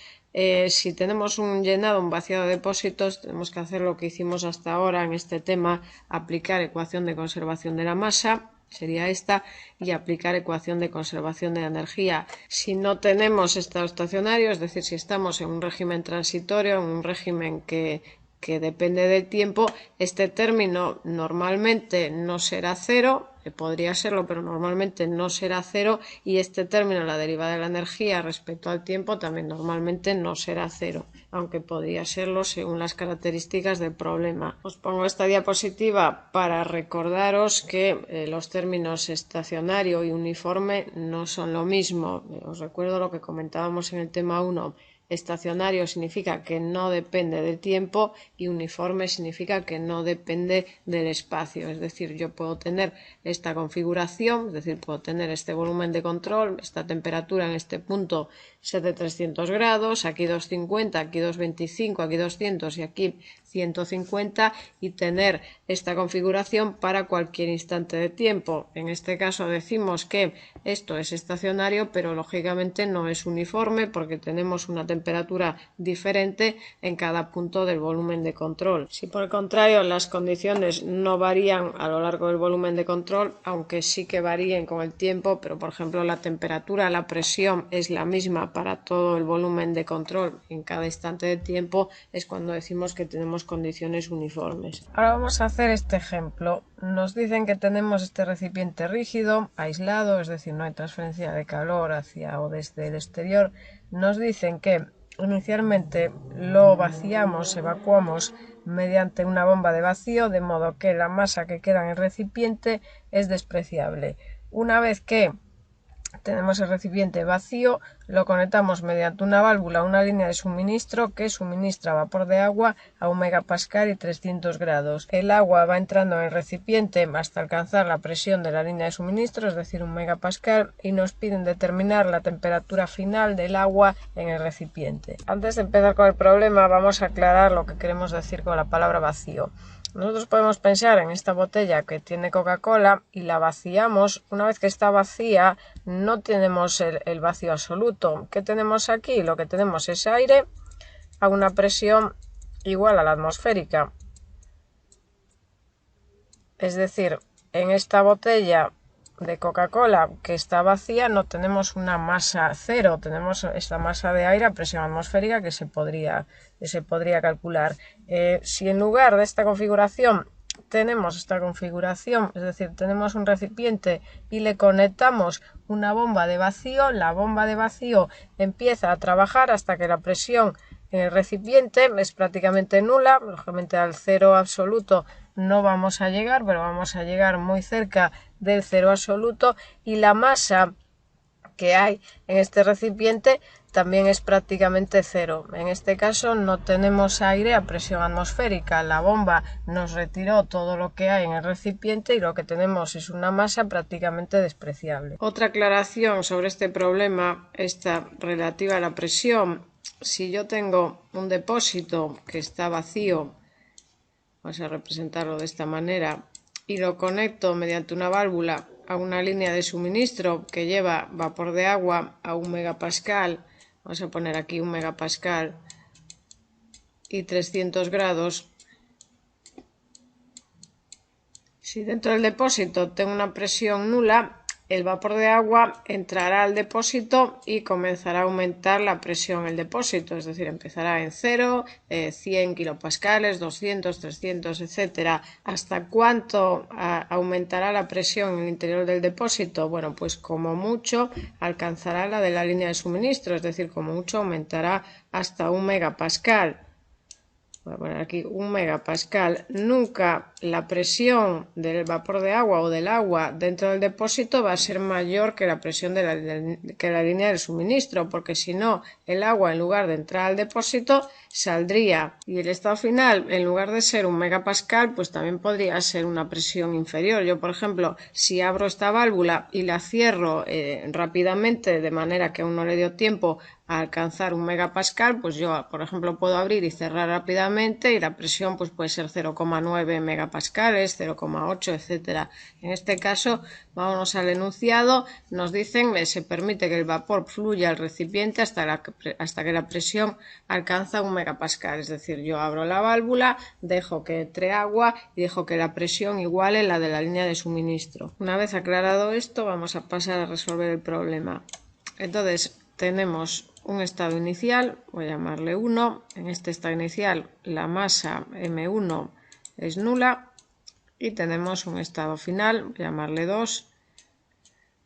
Si tenemos un llenado, un vaciado de depósitos, tenemos que hacer lo que hicimos hasta ahora en este tema, aplicar ecuación de conservación de la masa, sería esta, y aplicar ecuación de conservación de la energía. Si no tenemos estado estacionario, es decir, si estamos en un régimen transitorio, en un régimen que depende del tiempo, este término normalmente no será cero, podría serlo, pero normalmente no será cero, y este término, la derivada de la energía respecto al tiempo, también normalmente no será cero, aunque podría serlo según las características del problema. Os pongo esta diapositiva para recordaros que los términos estacionario y uniforme no son lo mismo. Os recuerdo lo que comentábamos en el tema 1. Estacionario significa que no depende del tiempo y uniforme significa que no depende del espacio. Es decir, yo puedo tener esta configuración, es decir, puedo tener este volumen de control, esta temperatura en este punto ser de 300 grados, aquí 250, aquí 225, aquí 200 y aquí 150, y tener esta configuración para cualquier instante de tiempo. En este caso decimos que esto es estacionario, pero lógicamente no es uniforme porque tenemos una temperatura diferente en cada punto del volumen de control. Si por el contrario las condiciones no varían a lo largo del volumen de control, aunque sí que varíen con el tiempo, pero por ejemplo la temperatura, la presión es la misma para todo el volumen de control en cada instante de tiempo, es cuando decimos que tenemos condiciones uniformes. Ahora vamos a hacer este ejemplo. Nos dicen que tenemos este recipiente rígido, aislado, es decir, no hay transferencia de calor hacia o desde el exterior. Nos dicen que inicialmente lo vaciamos, evacuamos mediante una bomba de vacío, de modo que la masa que queda en el recipiente es despreciable. Una vez que tenemos el recipiente vacío, lo conectamos mediante una válvula a una línea de suministro que suministra vapor de agua a 1 megapascal y 300 grados. El agua va entrando en el recipiente hasta alcanzar la presión de la línea de suministro, es decir, 1 megapascal, y nos piden determinar la temperatura final del agua en el recipiente. Antes de empezar con el problema, vamos a aclarar lo que queremos decir con la palabra vacío. Nosotros podemos pensar en esta botella que tiene Coca-Cola y la vaciamos. Una vez que está vacía, no tenemos el vacío absoluto. ¿Qué tenemos aquí? Lo que tenemos es aire a una presión igual a la atmosférica. Es decir, en esta botella de Coca-Cola que está vacía no tenemos una masa cero, tenemos esta masa de aire a presión atmosférica que se podría calcular. Si en lugar de esta configuración tenemos esta configuración, es decir, tenemos un recipiente y le conectamos una bomba de vacío, la bomba de vacío empieza a trabajar hasta que la presión en el recipiente es prácticamente nula. Lógicamente al cero absoluto no vamos a llegar, pero vamos a llegar muy cerca del cero absoluto, y la masa que hay en este recipiente también es prácticamente cero. En este caso no tenemos aire a presión atmosférica, la bomba nos retiró todo lo que hay en el recipiente y lo que tenemos es una masa prácticamente despreciable. Otra aclaración sobre este problema, esta relativa a la presión. Si yo tengo un depósito que está vacío, vamos a representarlo de esta manera, y lo conecto mediante una válvula a una línea de suministro que lleva vapor de agua a 1 megapascal, vamos a poner aquí 1 megapascal y 300 grados. Si dentro del depósito tengo una presión nula, el vapor de agua entrará al depósito y comenzará a aumentar la presión en el depósito, es decir, empezará en 0, 100 kilopascales, 200, 300, etc. ¿Hasta cuánto aumentará la presión en el interior del depósito? Bueno, pues como mucho alcanzará la de la línea de suministro, es decir, como mucho aumentará hasta 1 megapascal. Voy a poner aquí 1 megapascal. Nunca la presión del vapor de agua o del agua dentro del depósito va a ser mayor que la presión de la línea del suministro, porque si no, el agua en lugar de entrar al depósito saldría, y el estado final, en lugar de ser 1 megapascal, pues también podría ser una presión inferior. Yo, por ejemplo, si abro esta válvula y la cierro rápidamente, de manera que aún no le dio tiempo a alcanzar 1 megapascal, pues yo, por ejemplo, puedo abrir y cerrar rápidamente y la presión pues puede ser 0,9 megapascales, 0,8, etcétera. En este caso, vámonos al enunciado, nos dicen que se permite que el vapor fluya al recipiente hasta que la presión alcanza 1 megapascal, es decir, yo abro la válvula, dejo que entre agua y dejo que la presión iguale la de la línea de suministro. Una vez aclarado esto, vamos a pasar a resolver el problema. Entonces, tenemos un estado inicial, voy a llamarle 1, en este estado inicial la masa M1 es nula y tenemos un estado final, voy a llamarle 2,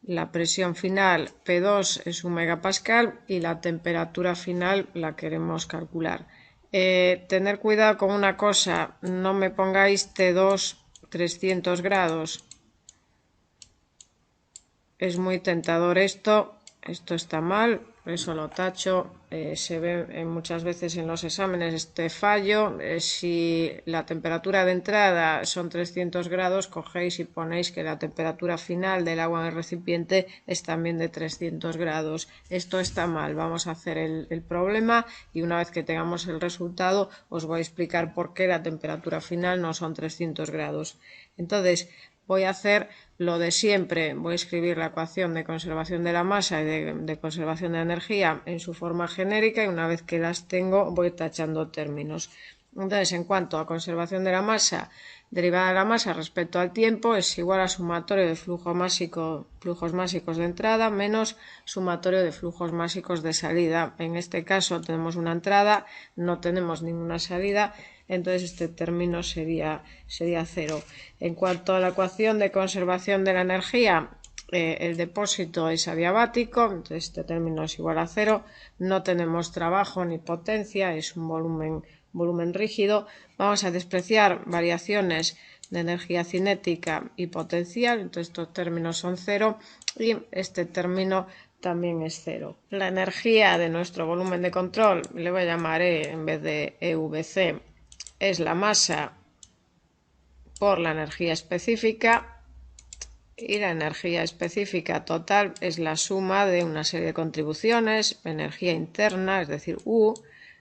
la presión final P2 es 1 megapascal y la temperatura final la queremos calcular. Tener cuidado con una cosa, no me pongáis T2 300 grados, es muy tentador esto está mal, por eso lo tacho. Se ve muchas veces en los exámenes este fallo. Si la temperatura de entrada son 300 grados, cogéis y ponéis que la temperatura final del agua en el recipiente es también de 300 grados. Esto está mal. Vamos a hacer el problema y una vez que tengamos el resultado os voy a explicar por qué la temperatura final no son 300 grados. Entonces, voy a hacer lo de siempre, voy a escribir la ecuación de conservación de la masa y de conservación de energía en su forma genérica y una vez que las tengo voy tachando términos. Entonces, en cuanto a conservación de la masa, derivada de la masa respecto al tiempo es igual a sumatorio de flujos másicos de entrada menos sumatorio de flujos másicos de salida. En este caso tenemos una entrada, no tenemos ninguna salida, entonces este término sería 0. En cuanto a la ecuación de conservación de la energía, el depósito es adiabático, entonces este término es igual a 0, no tenemos trabajo ni potencia, es un volumen rígido. Vamos a despreciar variaciones de energía cinética y potencial, entonces estos términos son 0 y este término también es 0. La energía de nuestro volumen de control, le voy a llamar E en vez de EVC, es la masa por la energía específica y la energía específica total es la suma de una serie de contribuciones, energía interna, es decir, U,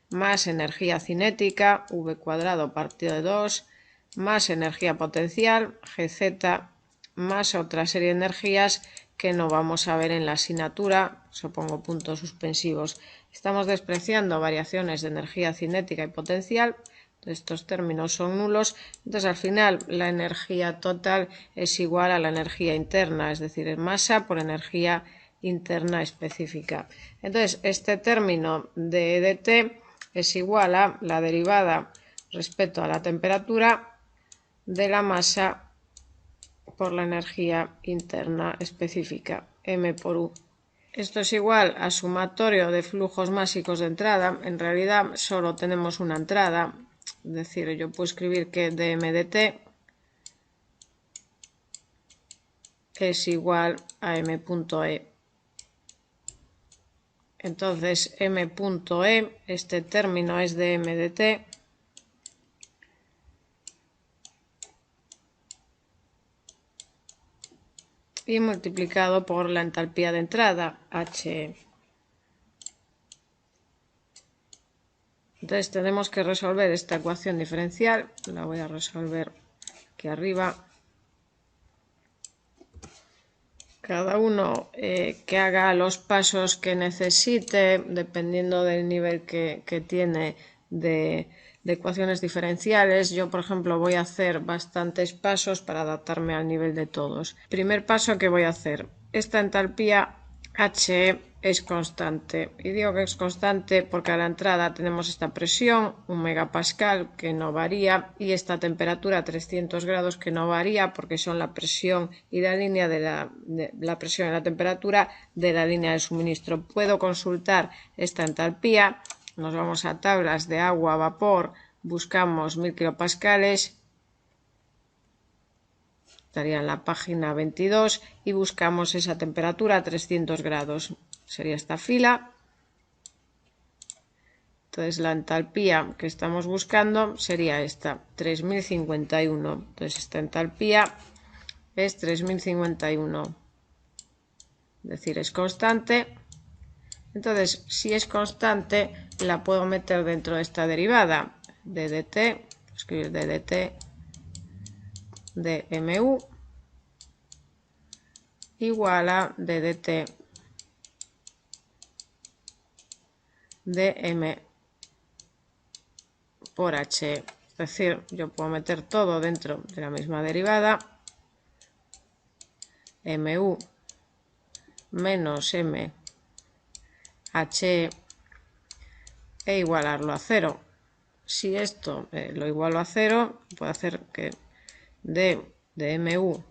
más energía cinética, V cuadrado partido de 2, más energía potencial, GZ, más otra serie de energías que no vamos a ver en la asignatura, supongo puntos suspensivos. Estamos despreciando variaciones de energía cinética y potencial, estos términos son nulos, entonces al final la energía total es igual a la energía interna, es decir, es masa por energía interna específica. Entonces este término de dt es igual a la derivada respecto a la temperatura de la masa por la energía interna específica, m por u. Esto es igual a sumatorio de flujos másicos de entrada, en realidad solo tenemos una entrada, es decir, yo puedo escribir que dm dt es igual a m.e. Entonces m.e, este término es dm dt, y multiplicado por la entalpía de entrada, He. Entonces tenemos que resolver esta ecuación diferencial, la voy a resolver aquí arriba. Cada uno que haga los pasos que necesite, dependiendo del nivel que tiene de ecuaciones diferenciales. Yo, por ejemplo, voy a hacer bastantes pasos para adaptarme al nivel de todos. Primer paso que voy a hacer, esta entalpía He es constante, y digo que es constante porque a la entrada tenemos esta presión, 1 megapascal, que no varía, y esta temperatura, 300 grados, que no varía porque son la presión y la línea de la presión y la temperatura de la línea de suministro. Puedo consultar esta entalpía, nos vamos a tablas de agua a vapor, buscamos 1000 kilopascales estaría en la página 22 y buscamos esa temperatura a 300 grados. Sería esta fila. Entonces la entalpía que estamos buscando sería esta, 3051. Entonces esta entalpía es 3051. Es decir, es constante. Entonces, si es constante, la puedo meter dentro de esta derivada. ddt, escribir ddt de mu igual a ddt de m por h. Es decir, yo puedo meter todo dentro de la misma derivada. mu menos m h e igualarlo a 0. Si esto lo igualo a 0, puedo hacer que d de mu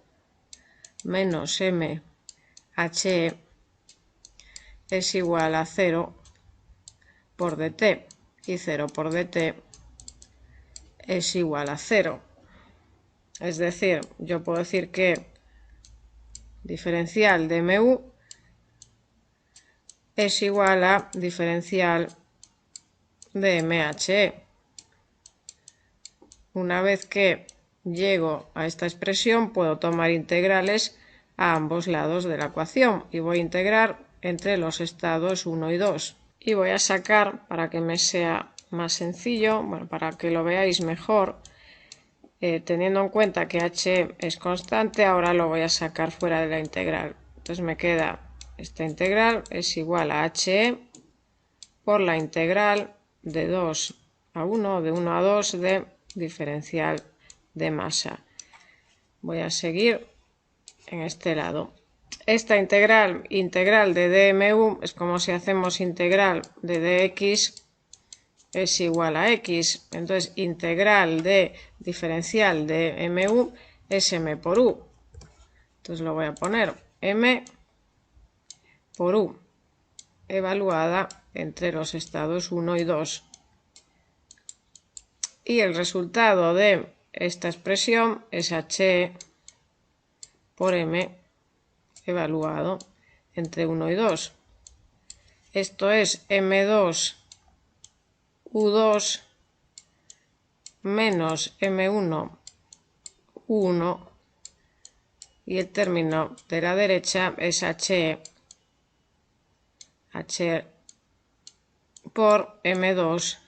menos m h es igual a 0 por dt, y 0 por dt es igual a 0. Es decir, yo puedo decir que diferencial de mu es igual a diferencial de MHE. Una vez que llego a esta expresión, puedo tomar integrales a ambos lados de la ecuación y voy a integrar entre los estados 1 y 2. Y voy a sacar, para que me sea más sencillo, bueno, para que lo veáis mejor, teniendo en cuenta que h es constante, ahora lo voy a sacar fuera de la integral. Entonces me queda esta integral es igual a he por la integral de 2 a 1, de 1 a 2 de diferencial de masa. Voy a seguir en este lado. Esta integral de dmu es como si hacemos integral de dx es igual a x. Entonces, integral de diferencial de mu es m por u. Entonces lo voy a poner m por u evaluada entre los estados 1 y 2. Y el resultado de esta expresión es h por m evaluado entre 1 y 2. Esto es m2 u2 menos m1 u1 y el término de la derecha es h por m2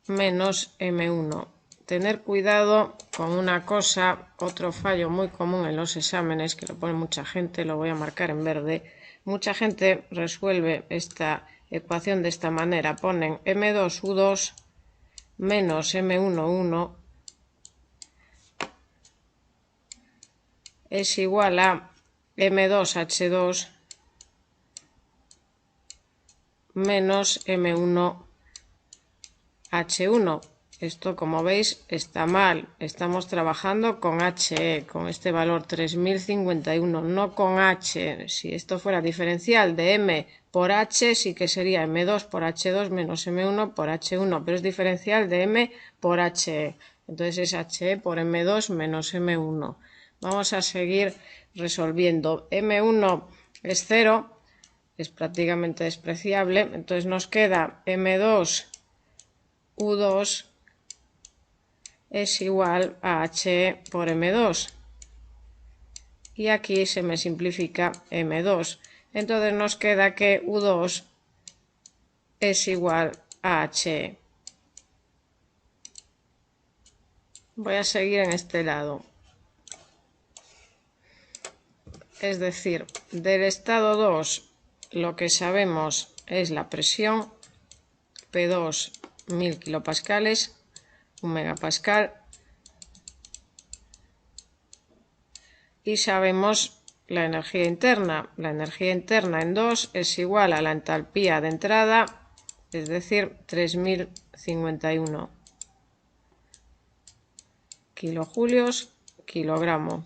menos m1. Tener cuidado con una cosa, otro fallo muy común en los exámenes, que lo pone mucha gente, lo voy a marcar en verde. Mucha gente resuelve esta ecuación de esta manera, ponen m2u2 menos m1u1 es igual a m2h2 menos m1h1. Esto, como veis, está mal. Estamos trabajando con HE, con este valor 3051, no con H. Si esto fuera diferencial de M por H, sí que sería M2 por H2 menos M1 por H1, pero es diferencial de M por HE. Entonces es HE por M2 menos M1. Vamos a seguir resolviendo. M1 es 0, es prácticamente despreciable. Entonces nos queda M2 U2 es igual a H por M2. Y aquí se me simplifica M2. Entonces nos queda que U2 es igual a H. Voy a seguir en este lado. Es decir, del estado 2 lo que sabemos es la presión, P2 1000 kilopascales, 1 megapascal, y sabemos la energía interna. La energía interna en 2 es igual a la entalpía de entrada, es decir, 3051 kilojulios kilogramo.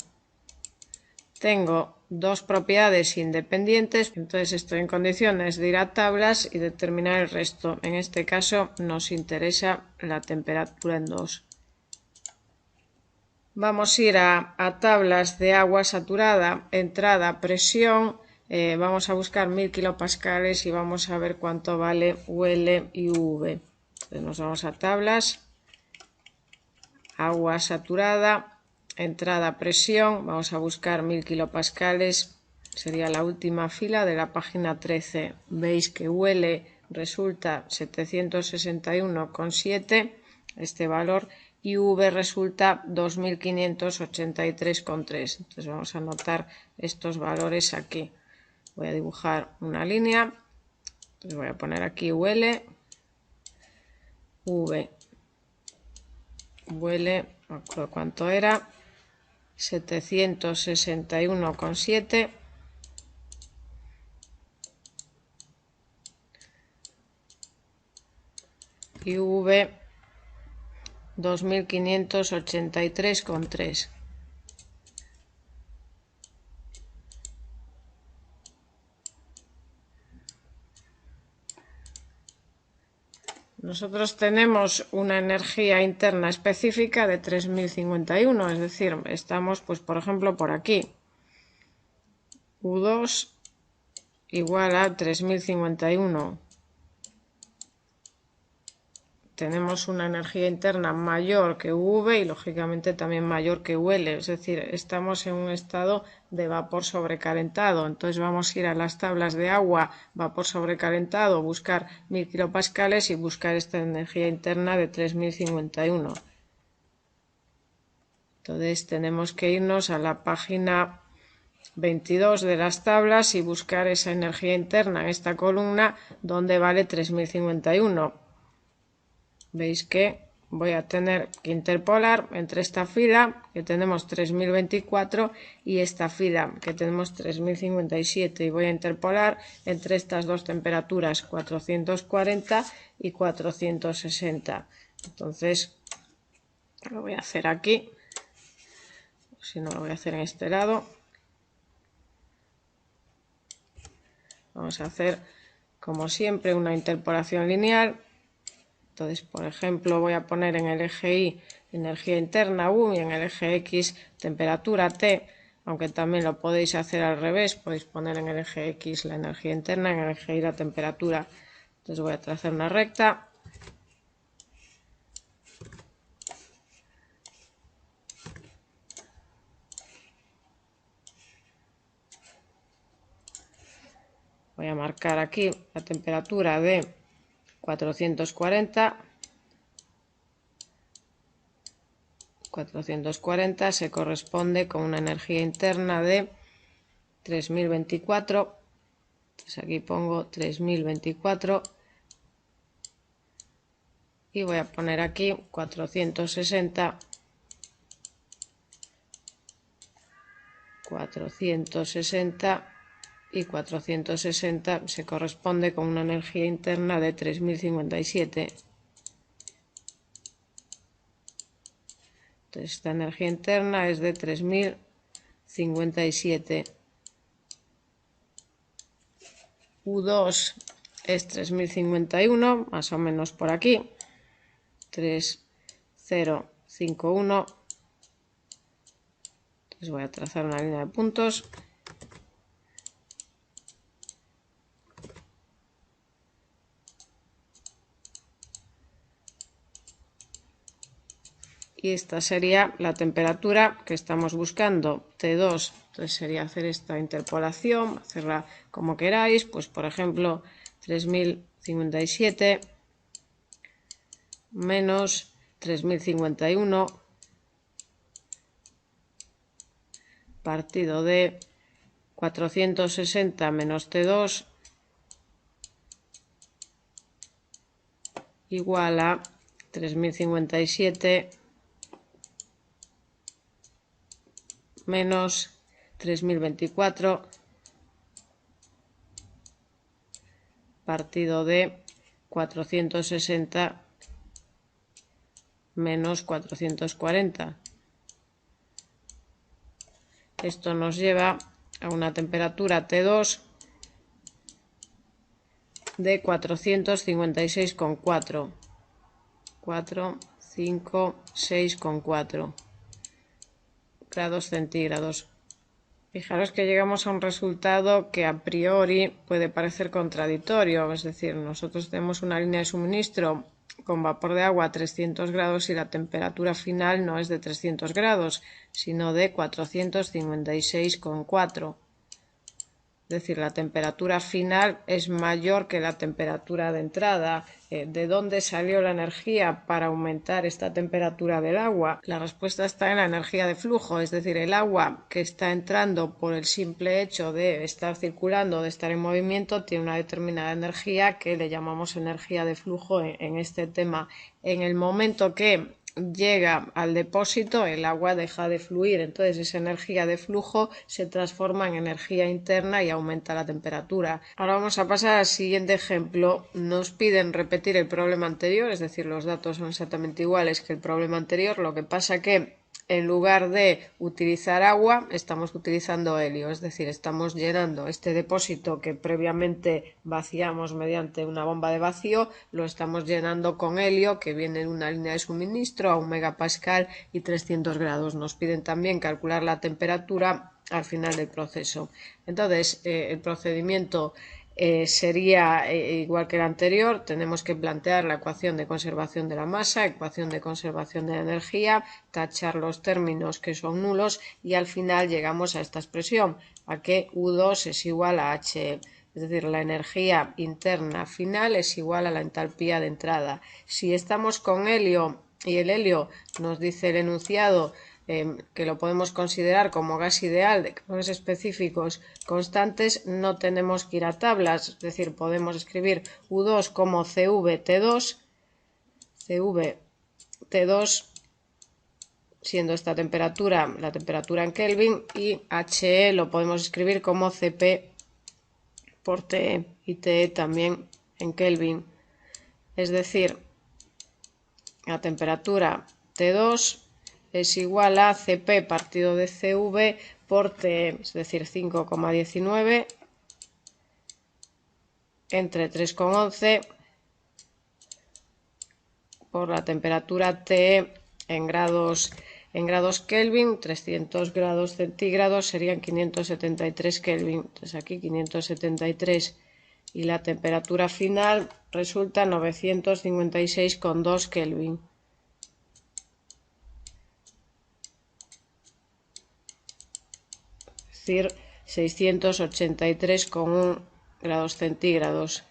Tengo dos propiedades independientes, entonces estoy en condiciones de ir a tablas y determinar el resto. En este caso nos interesa la temperatura en 2. Vamos a ir a tablas de agua saturada, entrada, presión. Vamos a buscar 1000 kilopascales y vamos a ver cuánto vale UL y UV. Entonces nos vamos a tablas, agua saturada, entrada, presión. Vamos a buscar 1000 kilopascales. Sería la última fila de la página 13. Veis que UL resulta 761,7, este valor, y V resulta 2583,3. Entonces vamos a anotar estos valores aquí. Voy a dibujar una línea. Entonces voy a poner aquí UL, V. UL, no me acuerdo cuánto era, 761,7. Y V 2583,3. Nosotros tenemos una energía interna específica de 3051, es decir, estamos, pues por ejemplo, por aquí. U2 igual a 3051. Tenemos una energía interna mayor que UV y lógicamente también mayor que UL, es decir, estamos en un estado de vapor sobrecalentado. Entonces vamos a ir a las tablas de agua, vapor sobrecalentado, buscar 1000 kilopascales y buscar esta energía interna de 3051. Entonces tenemos que irnos a la página 22 de las tablas y buscar esa energía interna en esta columna donde vale 3051. Veis que voy a tener que interpolar entre esta fila que tenemos 3024 y esta fila que tenemos 3057 y voy a interpolar entre estas dos temperaturas 440 y 460. Entonces lo voy a hacer aquí, si no lo voy a hacer en este lado. Vamos a hacer como siempre una interpolación lineal. Entonces, por ejemplo, voy a poner en el eje Y energía interna U y en el eje X temperatura T, aunque también lo podéis hacer al revés, podéis poner en el eje X la energía interna, en el eje Y la temperatura. Entonces voy a trazar una recta. Voy a marcar aquí la temperatura de 440. 440 se corresponde con una energía interna de 3024. Entonces aquí pongo 3024 y voy a poner aquí 460. 460 y 460 se corresponde con una energía interna de 3057. Entonces esta energía interna es de 3057. U2 es 3051, más o menos por aquí. 3051. Entonces voy a trazar una línea de puntos. Y esta sería la temperatura que estamos buscando, T2. Entonces sería hacer esta interpolación, hacerla como queráis, pues por ejemplo 3057 menos 3051 partido de 460 menos T2 igual a 3057 menos 3024 partido de 460 menos 440. Esto nos lleva a una temperatura T2 de 456,4. 456,4. grados centígrados. Fijaros que llegamos a un resultado que a priori puede parecer contradictorio, es decir, nosotros tenemos una línea de suministro con vapor de agua a 300 grados y la temperatura final no es de 300 grados, sino de 456,4. Es decir, la temperatura final es mayor que la temperatura de entrada. ¿De dónde salió la energía para aumentar esta temperatura del agua? La respuesta está en la energía de flujo, es decir, el agua que está entrando por el simple hecho de estar circulando, de estar en movimiento, tiene una determinada energía que le llamamos energía de flujo en este tema. En el momento que llega al depósito, el agua deja de fluir, entonces esa energía de flujo se transforma en energía interna y aumenta la temperatura. Ahora vamos a pasar al siguiente ejemplo. Nos piden repetir el problema anterior, es decir, los datos son exactamente iguales que el problema anterior, lo que pasa que en lugar de utilizar agua, estamos utilizando helio, es decir, estamos llenando este depósito que previamente vaciamos mediante una bomba de vacío, lo estamos llenando con helio que viene en una línea de suministro a 1 megapascal y 300 grados. Nos piden también calcular la temperatura al final del proceso. Entonces, el procedimiento sería igual que el anterior. Tenemos que plantear la ecuación de conservación de la masa, ecuación de conservación de la energía, tachar los términos que son nulos y al final llegamos a esta expresión, a que U2 es igual a HE. Es decir, la energía interna final es igual a la entalpía de entrada. Si estamos con helio y el helio nos dice el enunciado que lo podemos considerar como gas ideal de calores específicos constantes, no tenemos que ir a tablas, es decir, podemos escribir U2 como CVT2, siendo esta temperatura la temperatura en Kelvin, y HE lo podemos escribir como CP por TE y TE también en Kelvin. Es decir, la temperatura T2 es igual a CP partido de CV por TE, es decir, 5,19 entre 3,11 por la temperatura TE en grados Kelvin. 300 grados centígrados serían 573 Kelvin. Entonces aquí 573 y la temperatura final resulta 956,2 Kelvin. Es decir, 683,1 grados centígrados.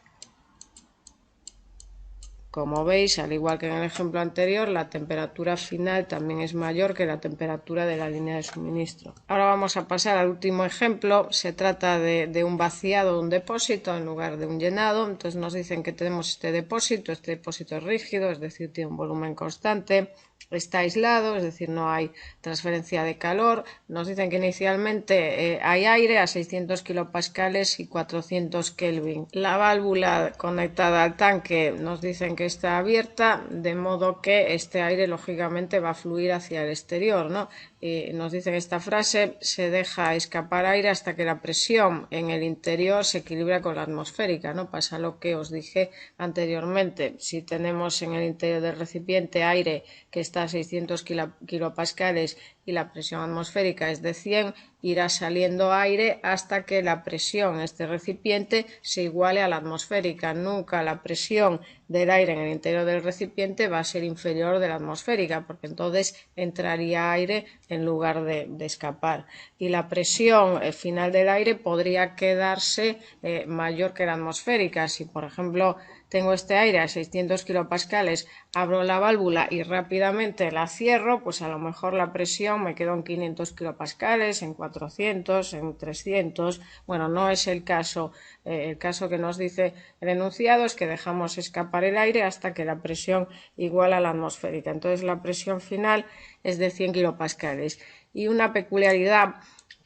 Como veis, al igual que en el ejemplo anterior, la temperatura final también es mayor que la temperatura de la línea de suministro. Ahora vamos a pasar al último ejemplo. Se trata de un vaciado de un depósito en lugar de un llenado. Entonces nos dicen que tenemos este depósito es rígido, es decir, tiene un volumen constante. Está aislado, es decir, no hay transferencia de calor. Nos dicen que inicialmente hay aire a 600 kilopascales y 400 Kelvin. La válvula conectada al tanque nos dicen que está abierta, de modo que este aire lógicamente va a fluir hacia el exterior, ¿no? Y nos dicen esta frase: se deja escapar aire hasta que la presión en el interior se equilibra con la atmosférica, ¿no? Pasa lo que os dije anteriormente. Si tenemos en el interior del recipiente aire que está a 600 kilopascales y la presión atmosférica es de 100, irá saliendo aire hasta que la presión en este recipiente se iguale a la atmosférica. Nunca la presión del aire en el interior del recipiente va a ser inferior de la atmosférica, porque entonces entraría aire en lugar de escapar. Y la presión final del aire podría quedarse mayor que la atmosférica. Si, por ejemplo, tengo este aire a 600 kilopascales, abro la válvula y rápidamente la cierro, pues a lo mejor la presión me quedó en 500 kilopascales, en 400, en 300. Bueno, no es el caso. El caso que nos dice el enunciado es que dejamos escapar el aire hasta que la presión iguala a la atmosférica. Entonces la presión final es de 100 kilopascales. Y una peculiaridad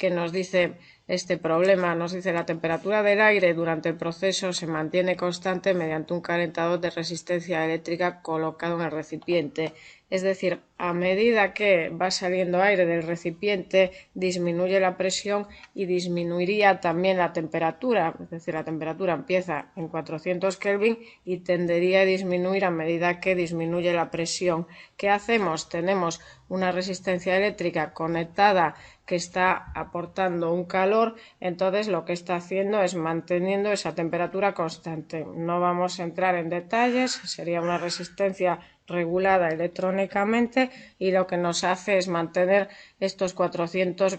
que nos dice este problema. Nos dice: la temperatura del aire durante el proceso se mantiene constante mediante un calentador de resistencia eléctrica colocado en el recipiente. Es decir, a medida que va saliendo aire del recipiente, disminuye la presión y disminuiría también la temperatura. Es decir, la temperatura empieza en 400 Kelvin y tendería a disminuir a medida que disminuye la presión. ¿Qué hacemos? Tenemos una resistencia eléctrica conectada que está aportando un calor, entonces lo que está haciendo es manteniendo esa temperatura constante. No vamos a entrar en detalles, sería una resistencia regulada electrónicamente, y lo que nos hace es mantener estos 400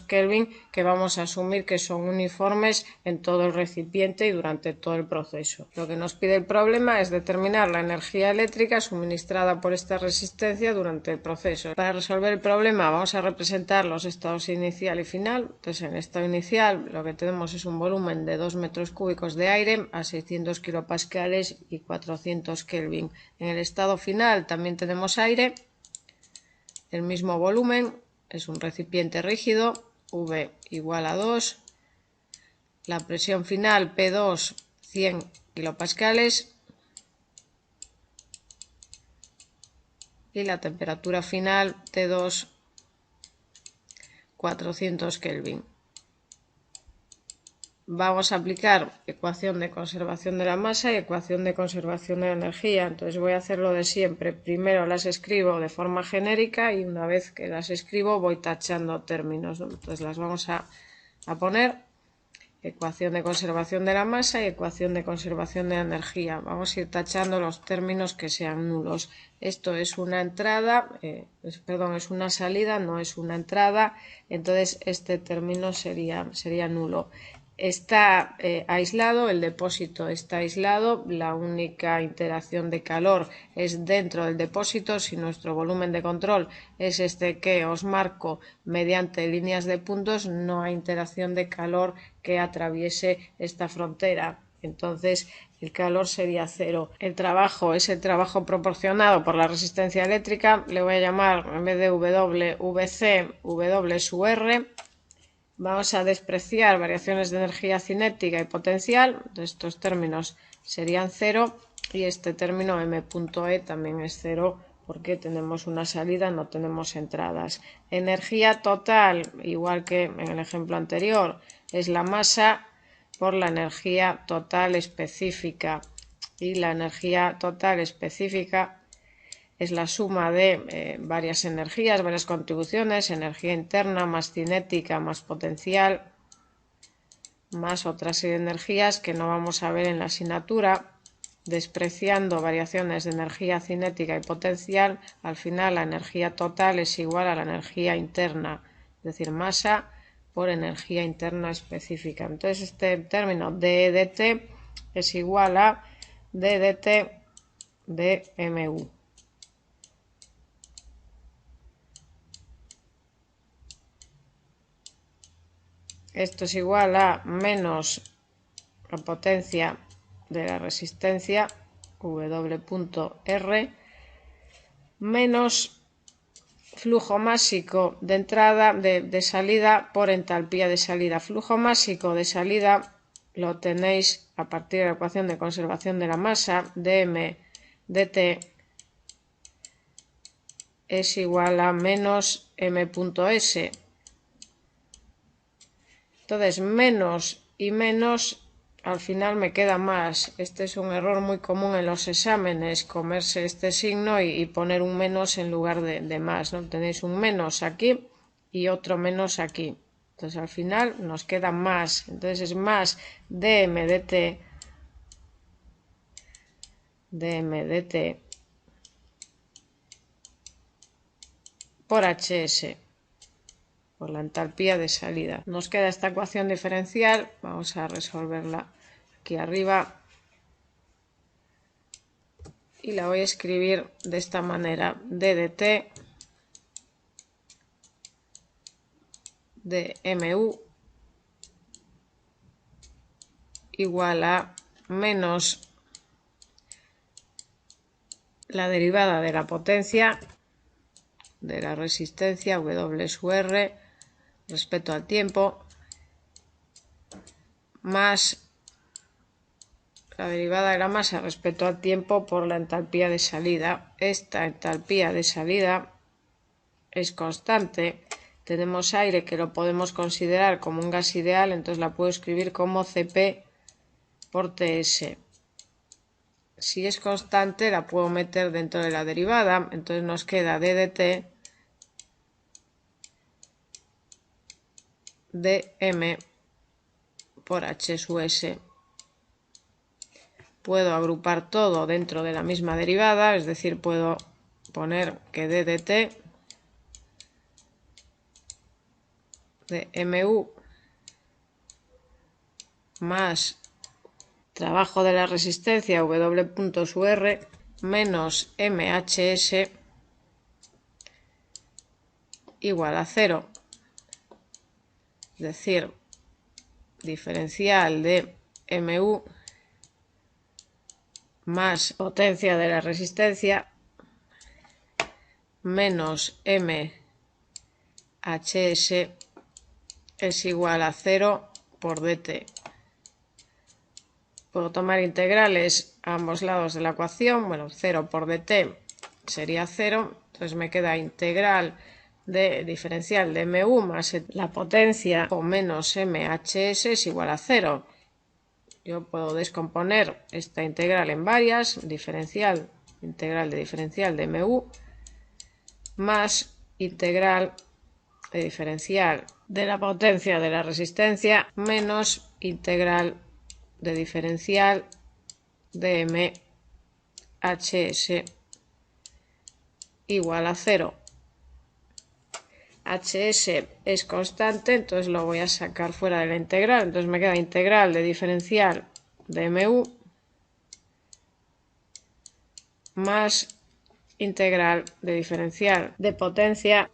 Kelvin, que vamos a asumir que son uniformes en todo el recipiente y durante todo el proceso. Lo que nos pide el problema es determinar la energía eléctrica suministrada por esta resistencia durante el proceso. Para resolver el problema vamos a representar los estados inicial y final. Entonces, en el estado inicial lo que tenemos es un volumen de 2 metros cúbicos de aire a 600 kilopascales y 400 Kelvin. En el estado final también tenemos aire, el mismo volumen, es un recipiente rígido, V igual a 2, la presión final P2 100 kilopascales y la temperatura final T2 400 Kelvin. Vamos a aplicar ecuación de conservación de la masa y ecuación de conservación de la energía. Entonces voy a hacer lo de siempre. Primero las escribo de forma genérica y una vez que las escribo voy tachando términos, ¿no? Entonces las vamos a poner: ecuación de conservación de la masa y ecuación de conservación de la energía. Vamos a ir tachando los términos que sean nulos. Esto es una entrada, es una salida, no es una entrada. Entonces este término sería nulo. Está aislado, el depósito está aislado, la única interacción de calor es dentro del depósito. Si nuestro volumen de control es este que os marco mediante líneas de puntos, no hay interacción de calor que atraviese esta frontera. Entonces el calor sería cero. El trabajo es el trabajo proporcionado por la resistencia eléctrica. Le voy a llamar, en vez de W, VC, W sub R. Vamos a despreciar variaciones de energía cinética y potencial. Estos términos serían cero y este término M.E también es cero porque tenemos una salida, no tenemos entradas. Energía total, igual que en el ejemplo anterior, es la masa por la energía total específica, y la energía total específica es la suma de varias energías, varias contribuciones: energía interna más cinética más potencial, más otra serie de energías que no vamos a ver en la asignatura. Despreciando variaciones de energía cinética y potencial, al final la energía total es igual a la energía interna, es decir, masa por energía interna específica. Entonces este término d dt es igual a d dt de mu. Esto es igual a menos la potencia de la resistencia, W.R, menos flujo másico de entrada, de salida por entalpía de salida. Flujo másico de salida lo tenéis a partir de la ecuación de conservación de la masa. dm dt es igual a menos m.s. Entonces, menos y menos, al final me queda más. Este es un error muy común en los exámenes, comerse este signo y poner un menos en lugar de más, ¿no? Tenéis un menos aquí y otro menos aquí. Entonces, al final nos queda más. Entonces, es más dm dt por hs, por la entalpía de salida. Nos queda esta ecuación diferencial, vamos a resolverla aquí arriba y la voy a escribir de esta manera: d dt de mu igual a menos la derivada de la potencia de la resistencia W sub R respecto al tiempo más la derivada de la masa respecto al tiempo por la entalpía de salida. Esta entalpía de salida es constante. Tenemos aire que lo podemos considerar como un gas ideal, entonces la puedo escribir como Cp por Ts. Si es constante la puedo meter dentro de la derivada, entonces nos queda d dt dm por h sub s. Puedo agrupar todo dentro de la misma derivada, es decir, puedo poner que d dt de mu más trabajo de la resistencia W punto sub R menos MHS igual a 0. Es decir, diferencial de mu más potencia de la resistencia menos MHS es igual a 0 por dt. Puedo tomar integrales a ambos lados de la ecuación. Bueno, 0 por dt sería 0. Entonces me queda integral de diferencial de mu más la potencia o menos MHS es igual a 0. Yo puedo descomponer esta integral en varias. Integral de diferencial de mu más integral de diferencial de la potencia de la resistencia menos integral de diferencial de MHS igual a 0. HS es constante, entonces lo voy a sacar fuera de la integral. Entonces me queda integral de diferencial de mu más integral de diferencial de potencia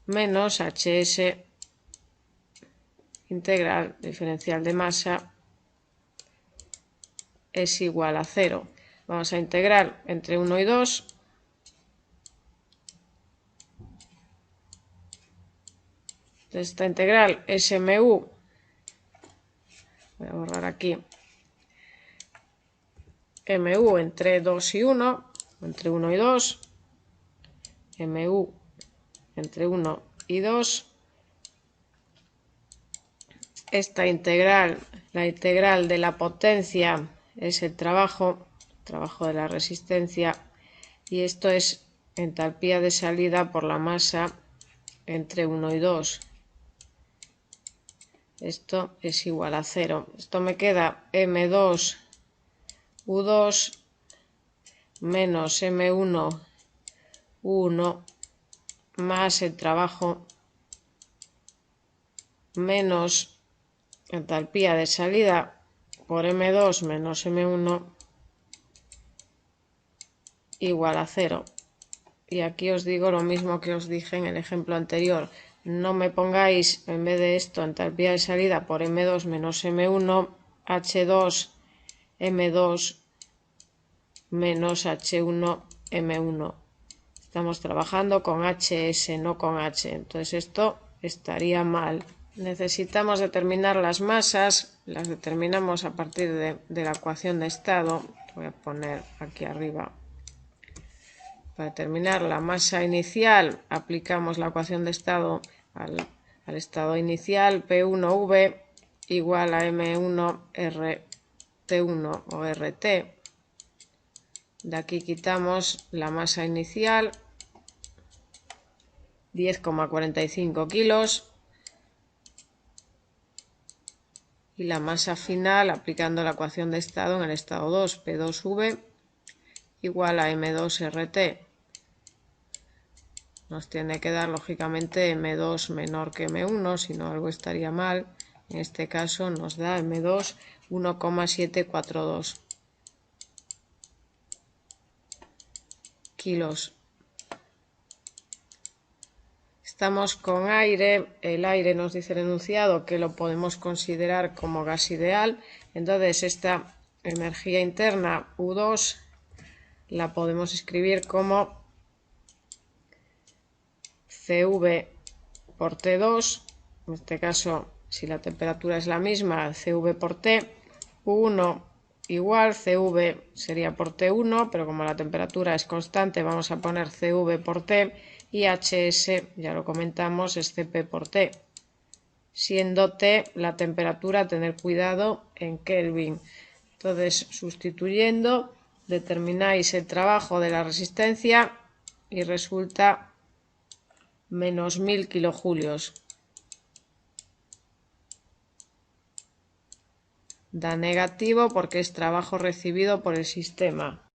menos HS integral diferencial de masa es igual a 0. Vamos a integrar entre 1 y 2. Esta integral es mu. Voy a borrar aquí. Mu entre 2 y 1, entre 1 y 2. Mu entre 1 y 2. Esta integral, la integral de la potencia es el trabajo de la resistencia, y esto es entalpía de salida por la masa entre 1 y 2. Esto es igual a 0. Esto me queda M2 U2 menos M1 U1 más el trabajo menos entalpía de salida por M2 menos M1 igual a 0. Y aquí os digo lo mismo que os dije en el ejemplo anterior. No me pongáis, en vez de esto, entalpía de salida por M2 menos M1, H2, M2 menos H1, M1. Estamos trabajando con HS, no con H. Entonces esto estaría mal. Necesitamos determinar las masas. Las determinamos a partir de la ecuación de estado. Voy a poner aquí arriba. Para determinar la masa inicial, aplicamos la ecuación de estado al estado inicial, P1V igual a M1 RT1 o RT. De aquí quitamos la masa inicial, 10,45 kilos, y la masa final, aplicando la ecuación de estado en el estado 2, P2V igual a M2RT. Nos tiene que dar lógicamente M2 menor que M1, si no algo estaría mal. En este caso nos da M2 1,742 kilos. Estamos con aire. El aire nos dice el enunciado que lo podemos considerar como gas ideal. Entonces esta energía interna U2 la podemos escribir como CV por T2, en este caso, si la temperatura es la misma, CV por T, U1 igual, CV sería por T1, pero como la temperatura es constante, vamos a poner CV por T, y HS, ya lo comentamos, es CP por T. Siendo T la temperatura, tener cuidado en Kelvin. Entonces, sustituyendo, determináis el trabajo de la resistencia y resulta menos 1000 kilojulios. Da negativo porque es trabajo recibido por el sistema.